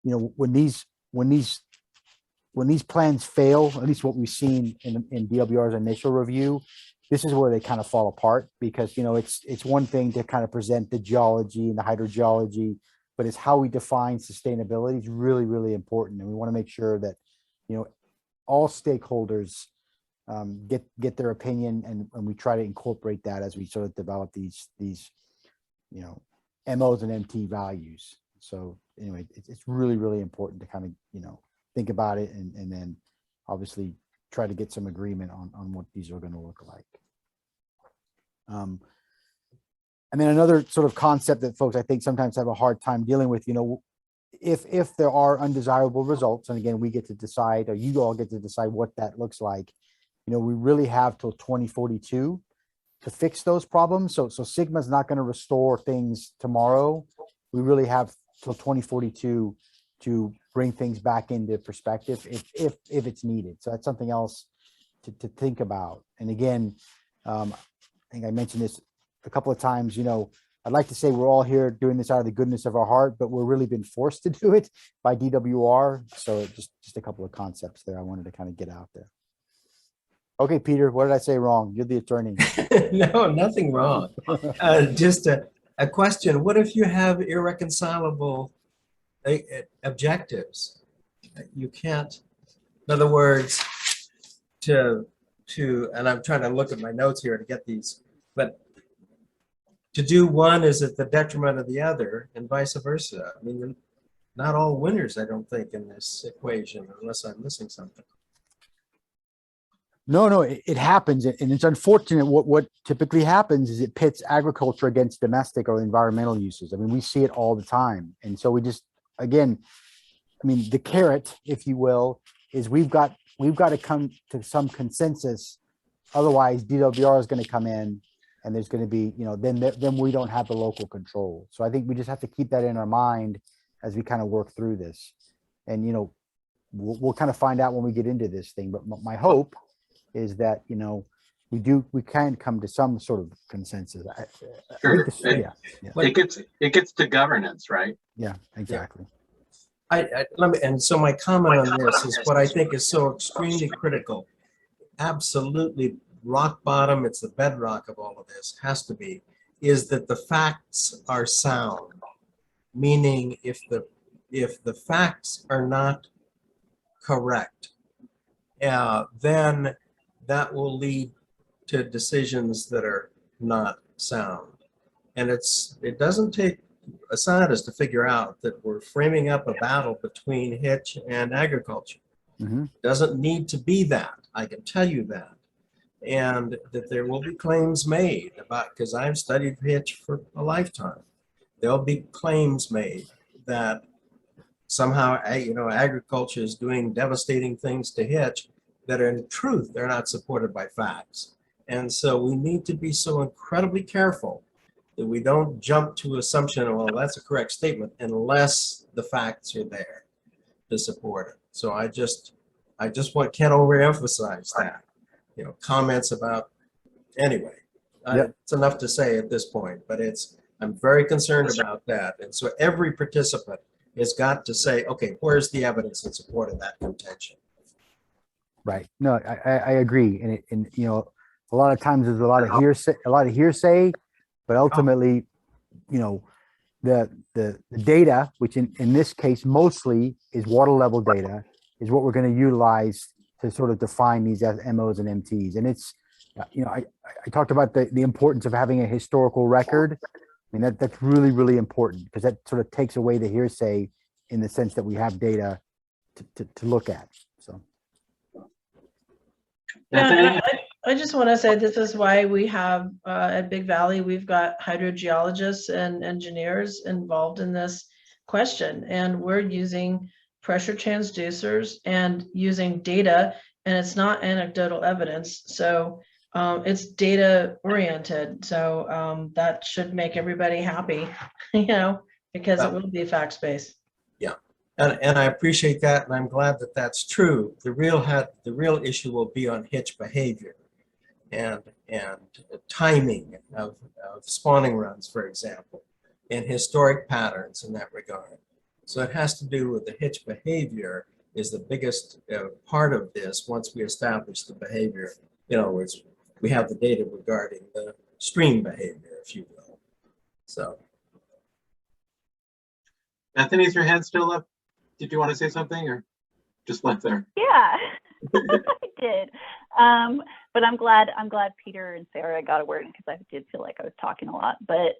when these plans fail, at least what we've seen in DWR's initial review, this is where they kind of fall apart, because it's one thing to kind of present the geology and the hydrogeology, but it's how we define sustainability is really, really important. And we want to make sure that, all stakeholders get their opinion, and we try to incorporate that as we sort of develop these MOs and MT values. So anyway, it's really, really important to kind of, think about it and then obviously try to get some agreement on what these are going to look like. And then another sort of concept that folks I think sometimes have a hard time dealing with, if there are undesirable results, and again, we get to decide, or you all get to decide what that looks like, we really have till 2042 to fix those problems. So Sigma's not going to restore things tomorrow. We really have till 2042 to bring things back into perspective if it's needed. So that's something else to think about. And again, I think I mentioned this a couple of times, I'd like to say we're all here doing this out of the goodness of our heart, but we're really been forced to do it by DWR. So just a couple of concepts there I wanted to kind of get out there. Okay, Peter, what did I say wrong? You're the attorney. No, nothing wrong. Just a question. What if you have irreconcilable objectives? You can't, in other words, and I'm trying to look at my notes here to get these, but to do one is at the detriment of the other, and vice versa. I mean, not all winners, I don't think, in this equation, unless I'm missing something. No, it happens, and it's unfortunate. What typically happens is it pits agriculture against domestic or environmental uses. I mean, we see it all the time, and so we just, again, I mean, the carrot, if you will, is we've got to come to some consensus. Otherwise, DWR is going to come in, and there's going to be, then we don't have the local control. So I think we just have to keep that in our mind as we kind of work through this, and we'll kind of find out when we get into this thing. But my hope is that we can come to some sort of consensus. Sure. It gets to governance, right? Yeah, exactly. And so my comment on this is what I think is so extremely critical. Absolutely rock bottom, it's the bedrock of all of this, has to be, is that the facts are sound. Meaning if the facts are not correct, then that will lead to decisions that are not sound. And it doesn't take a scientist to figure out that we're framing up a battle between hitch and agriculture. Mm-hmm. Doesn't need to be that, I can tell you that. And that there will be claims made about, because I've studied hitch for a lifetime, there'll be claims made that somehow, agriculture is doing devastating things to hitch that are in truth, they're not supported by facts. And so we need to be so incredibly careful that we don't jump to assumption, well, that's a correct statement, unless the facts are there to support it. So I just can't overemphasize that. Comments about, anyway, it's enough to say at this point, but I'm very concerned about that. And so every participant has got to say, okay, where's the evidence in support of that contention? Right. No, I agree. And a lot of times there's a lot of hearsay, but ultimately, the data, which in this case mostly is water level data, is what we're going to utilize to sort of define these as MOs and MTs. And it's, I talked about the importance of having a historical record. I mean, that's really, really important, because that sort of takes away the hearsay in the sense that we have data to look at. So. Yeah, I just want to say this is why we have at Big Valley, we've got hydrogeologists and engineers involved in this question, and we're using pressure transducers and using data, and it's not anecdotal evidence. So It's data oriented, so that should make everybody happy, you know, because it will be fact based. Yeah, and I appreciate that, and I'm glad that that's true. The real issue will be on hitch behavior and timing of spawning runs, for example, and historic patterns in that regard. So it has to do with the hitch behavior is the biggest part of this. Once we establish the behavior, in other words, we have the data regarding the stream behavior, if you will. So. Bethany, is your hand still up? Did you want to say something or just left there? Yeah, I did. But I'm glad Peter and Sarah got a word in because I did feel like I was talking a lot. But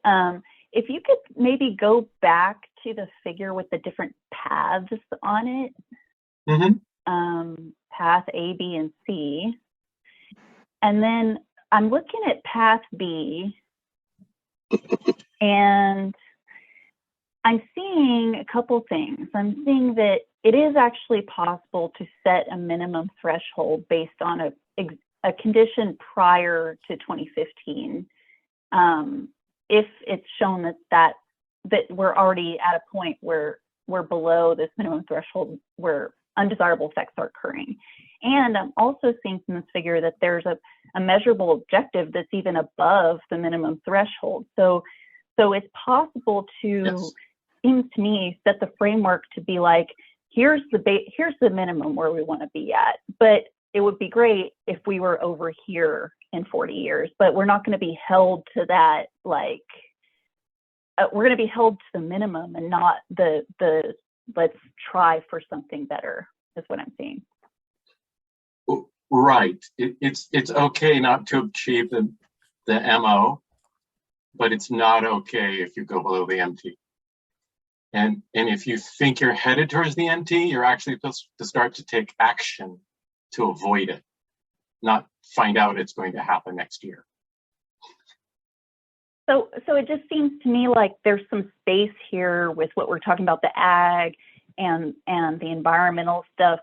if you could maybe go back to the figure with the different paths on it, path A, B, and C. And then I'm looking at path B, and I'm seeing a couple things. I'm seeing that it is actually possible to set a minimum threshold based on a condition prior to 2015. If it's shown that we're already at a point where we're below this minimum threshold where undesirable effects are occurring. And I'm also seeing from this figure that there's a measurable objective that's even above the minimum threshold. So it's possible to, seems to me, set the framework to be like, here's the minimum where we want to be at. But it would be great if we were over here in 40 years, but we're not going to be held to that, like, we're going to be held to the minimum and not the let's try for something better, is what I'm seeing. Right. It's okay not to achieve the MO, but it's not okay if you go below the MT. And if you think you're headed towards the MT, you're actually supposed to start to take action to avoid it, not find out it's going to happen next year. So it just seems to me like there's some space here with what we're talking about, the ag and the environmental stuff.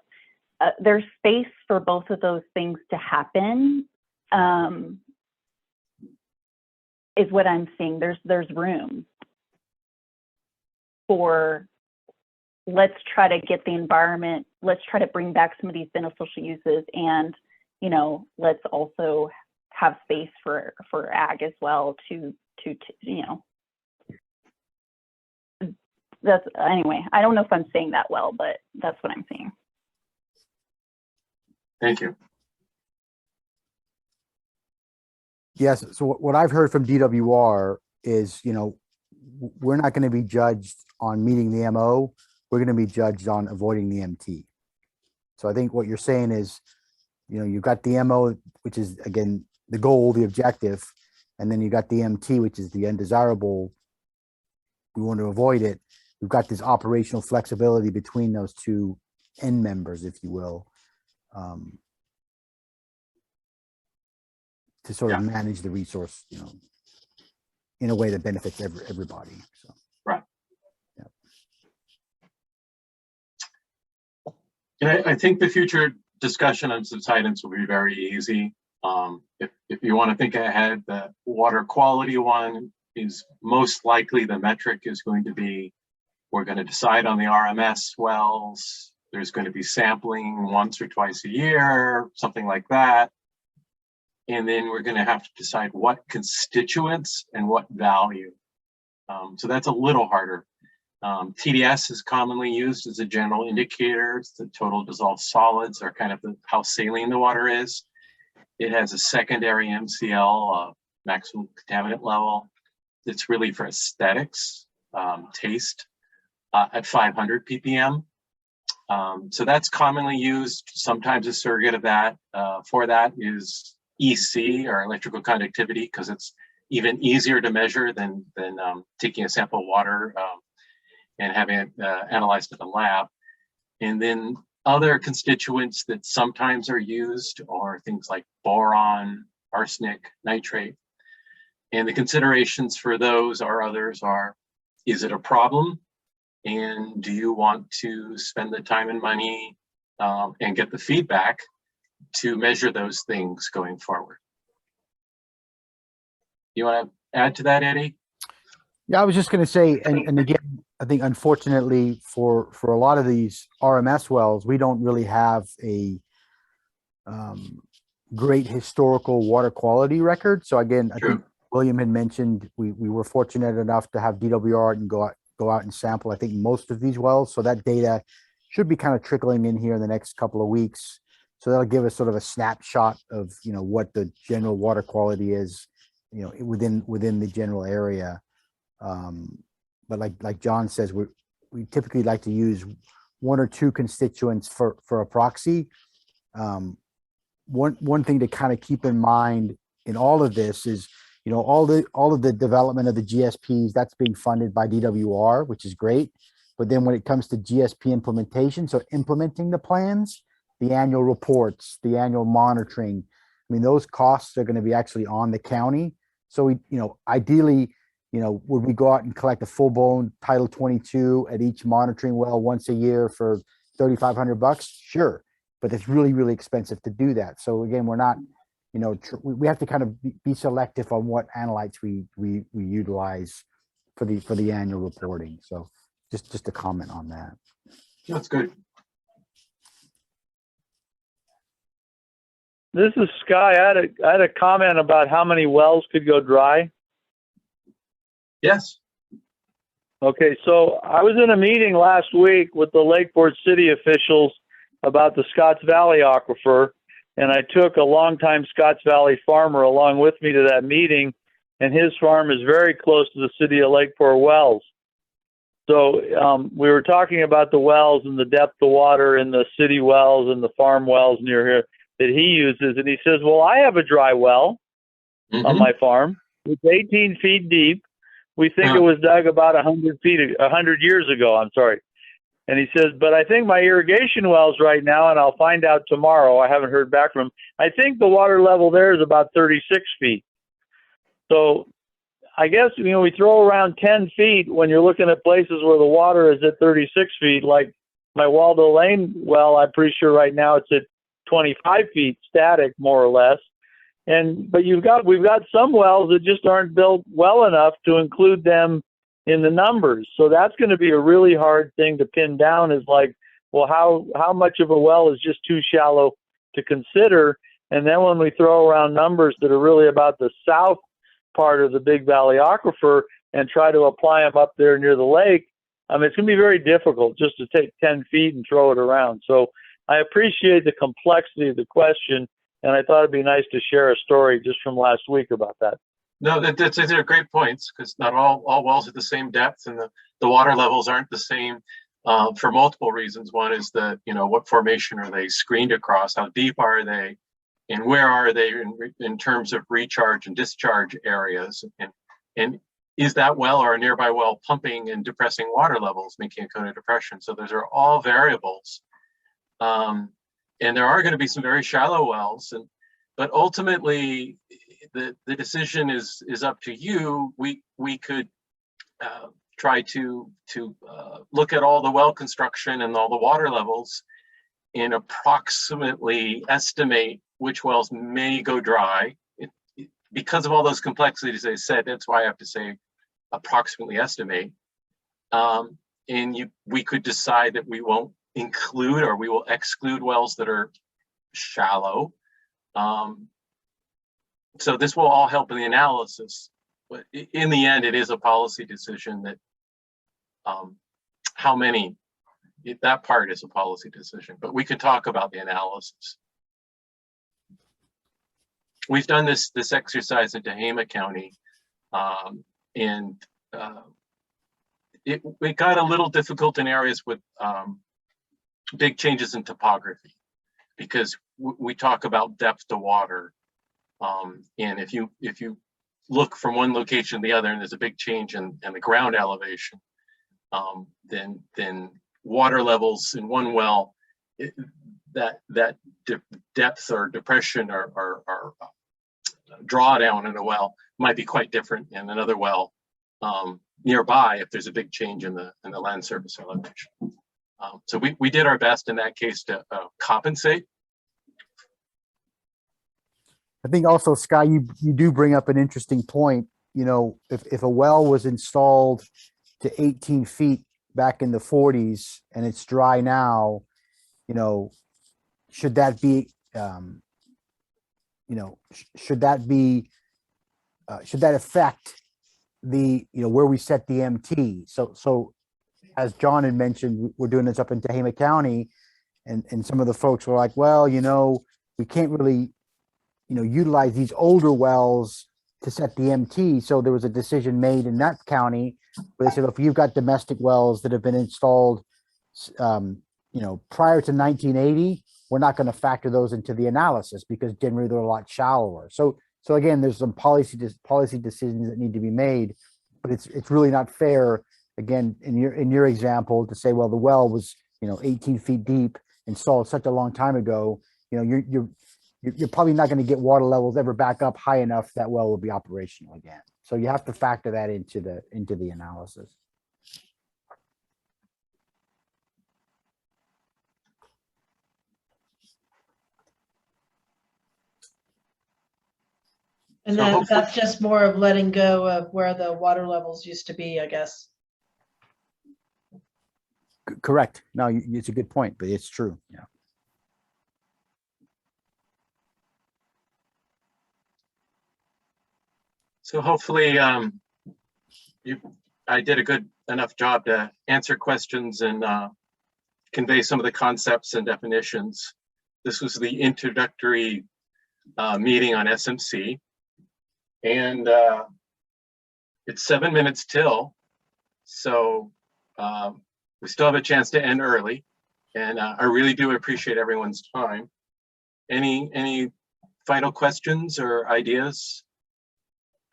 There's space for both of those things to happen, is what I'm seeing. There's room for, let's try to get the environment, let's try to bring back some of these beneficial uses, and, you know, let's also have space for ag as well to you know. That's, anyway, I don't know if I'm saying that well, but that's what I'm seeing. Thank you. Yes, so what I've heard from DWR is, you know, we're not going to be judged on meeting the MO, we're going to be judged on avoiding the MT. So I think what you're saying is, you know, you've got the MO, which is, again, the goal, the objective, and then you got the MT, which is the undesirable, we want to avoid it. We've got this operational flexibility between those two end members, if you will, to sort of manage the resource, you know, in a way that benefits everybody. So. Right. Yeah. And I think the future discussion on subsidence will be very easy. If you want to think ahead, the water quality one is most likely the metric is going to be, we're going to decide on the RMS wells. There's going to be sampling once or twice a year, something like that. And then we're going to have to decide what constituents and what value. So that's a little harder. TDS is commonly used as a general indicator. It's the total dissolved solids, or kind of how saline the water is. It has a secondary MCL, maximum contaminant level. It's really for aesthetics, taste, at 500 ppm. So that's commonly used. Sometimes a surrogate of that for that is EC, or electrical conductivity, because it's even easier to measure than taking a sample of water and having it analyzed in the lab. And then other constituents that sometimes are used are things like boron, arsenic, nitrate. And the considerations for those or others are, is it a problem? And do you want to spend the time and money and get the feedback to measure those things going forward? You want to add to that, Eddie? Yeah, I was just going to say, and again, I think unfortunately for a lot of these RMS wells, we don't really have a great historical water quality record. So again, I think William had mentioned we were fortunate enough to have DWR and go out and sample, I think, most of these wells. So that data should be kind of trickling in here in the next couple of weeks. So that'll give us sort of a snapshot of, you know, what the general water quality is, you know, within the general area. But like John says, we typically like to use one or two constituents for a proxy. One thing to kind of keep in mind in all of this is, you know, all of the development of the GSPs, that's being funded by DWR, which is great. But then when it comes to GSP implementation, so implementing the plans, the annual reports, the annual monitoring, I mean, those costs are going to be actually on the county. So we, you know, ideally, you know, would we go out and collect a full-blown Title 22 at each monitoring well once a year for $3,500? Sure, but it's really, really expensive to do that. So again, we're not, you know, we have to kind of be selective on what analytes we utilize for the annual reporting. So just a comment on that. That's good. This is Sky. I had a comment about how many wells could go dry. Yes. Okay, so I was in a meeting last week with the Lakeport City officials about the Scotts Valley aquifer, and I took a longtime Scotts Valley farmer along with me to that meeting, and his farm is very close to the city of Lakeport wells. So we were talking about the wells and the depth of water in the city wells and the farm wells near here that he uses, and he says, well, I have a dry well on my farm. It's 18 feet deep. We think it was dug about 100 years ago. I'm sorry. And he says, but I think my irrigation wells right now, and I'll find out tomorrow. I haven't heard back from him. I think the water level there is about 36 feet. So I guess, you know, we throw around 10 feet when you're looking at places where the water is at 36 feet, like my Waldo Lane well, I'm pretty sure right now it's at 25 feet static, more or less. But we've got some wells that just aren't built well enough to include them in the numbers. So that's going to be a really hard thing to pin down, is like, well, how much of a well is just too shallow to consider? And then when we throw around numbers that are really about the south part of the Big Valley aquifer and try to apply them up there near the lake, I mean, it's going to be very difficult just to take 10 feet and throw it around. So I appreciate the complexity of the question, and I thought it'd be nice to share a story just from last week about that. No, these are great points, because not all wells are the same depth, and the water levels aren't the same for multiple reasons. One is that, you know, what formation are they screened across? How deep are they? And where are they in terms of recharge and discharge areas? And is that well or a nearby well pumping and depressing water levels, making a cone of depression? So those are all variables. And there are going to be some very shallow wells, but ultimately the decision is up to you. We could try to look at all the well construction and all the water levels and approximately estimate which wells may go dry. Because of all those complexities I said, that's why I have to say approximately estimate. We could decide that we won't include, or we will exclude, wells that are shallow. So this will all help in the analysis, but in the end, it is a policy decision that how many, that part is a policy decision, but we could talk about the analysis. We've done this exercise in Tehama County, and it got a little difficult in areas with big changes in topography, because we talk about depth to water, and if you look from one location to the other and there's a big change in the ground elevation, then water levels in one well, that depth or depression or drawdown in a well might be quite different in another well nearby if there's a big change in the land surface elevation. So we did our best in that case to compensate. I think also, Sky, you do bring up an interesting point. You know, if a well was installed to 18 feet back in the 40s and it's dry now, you know, should that be, you know, should that affect the, you know, where we set the MT? So as John had mentioned, we're doing this up in Tehama County, and some of the folks were like, well, you know, we can't really, you know, utilize these older wells to set the MT. So there was a decision made in that county where they said, if you've got domestic wells that have been installed, you know, prior to 1980, we're not going to factor those into the analysis because generally they're a lot shallower. So again, there's some policy decisions that need to be made, but it's really not fair. Again, in your example, to say, well, the well was, you know, 18 feet deep, installed such a long time ago. You know, you're probably not going to get water levels ever back up high enough that well will be operational again. So you have to factor that into the analysis. And So then hopefully- that's just more of letting go of where the water levels used to be, I guess. Correct. No, it's a good point, but it's true. Yeah. So hopefully I did a good enough job to answer questions and convey some of the concepts and definitions. This was the introductory meeting on SMC. And it's 7 minutes till, so we still have a chance to end early. And I really do appreciate everyone's time. Any final questions or ideas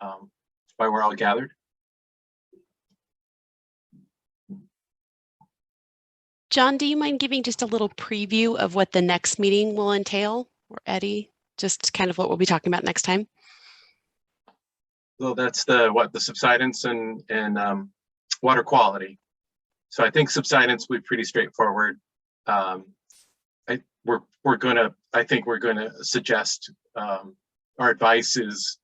while we're all gathered? John, do you mind giving just a little preview of what the next meeting will entail? Or Eddie, just kind of what we'll be talking about next time? Well, that's the subsidence and water quality. So I think subsidence will be pretty straightforward. I think we're gonna suggest our advice is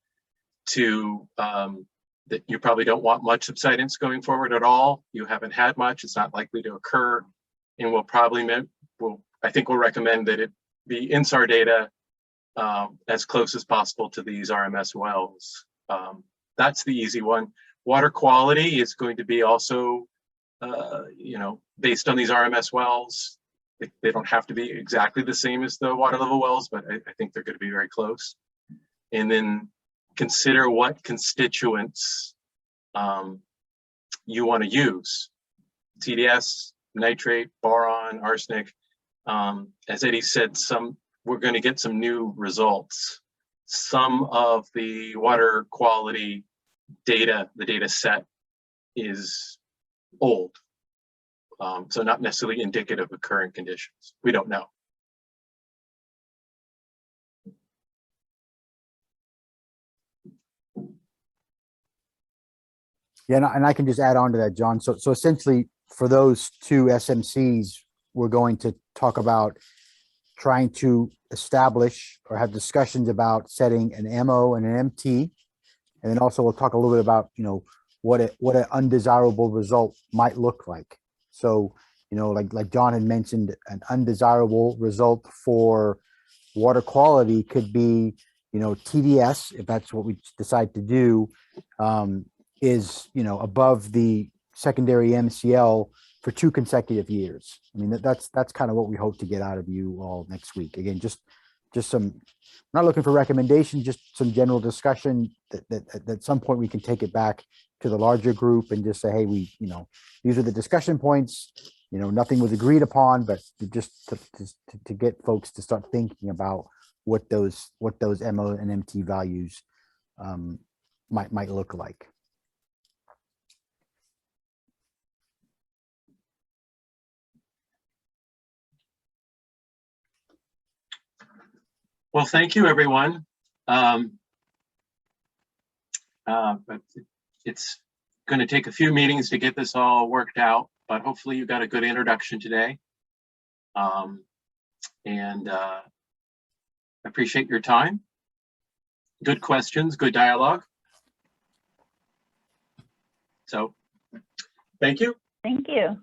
to that you probably don't want much subsidence going forward at all. You haven't had much; it's not likely to occur, and I think we'll recommend that it be INSAR data as close as possible to these RMS wells. That's the easy one. Water quality is going to be also, you know, based on these RMS wells. They don't have to be exactly the same as the water level wells, but I think they're going to be very close. And then consider what constituents you want to use. TDS, nitrate, boron, arsenic. As Eddie said, we're going to get some new results. Some of the water quality data, the data set is old. So not necessarily indicative of current conditions. We don't know. Yeah, and I can just add on to that, John. So essentially, for those two SMCs, we're going to talk about trying to establish or have discussions about setting an MO and an MT. And then also we'll talk a little bit about, you know, what an undesirable result might look like. So, you know, like John had mentioned, an undesirable result for water quality could be, you know, TDS, if that's what we decide to do, is, you know, above the secondary MCL for 2 consecutive years. I mean, that's kind of what we hope to get out of you all next week. Again, just some, not looking for recommendations, just some general discussion that at some point we can take it back to the larger group and just say, hey, you know, these are the discussion points, you know, nothing was agreed upon, but just to get folks to start thinking about what those MO and MT values might look like. Well, thank you, everyone. But it's going to take a few meetings to get this all worked out, but hopefully you got a good introduction today. And I appreciate your time. good questions, good dialogue. So, thank you. Thank you.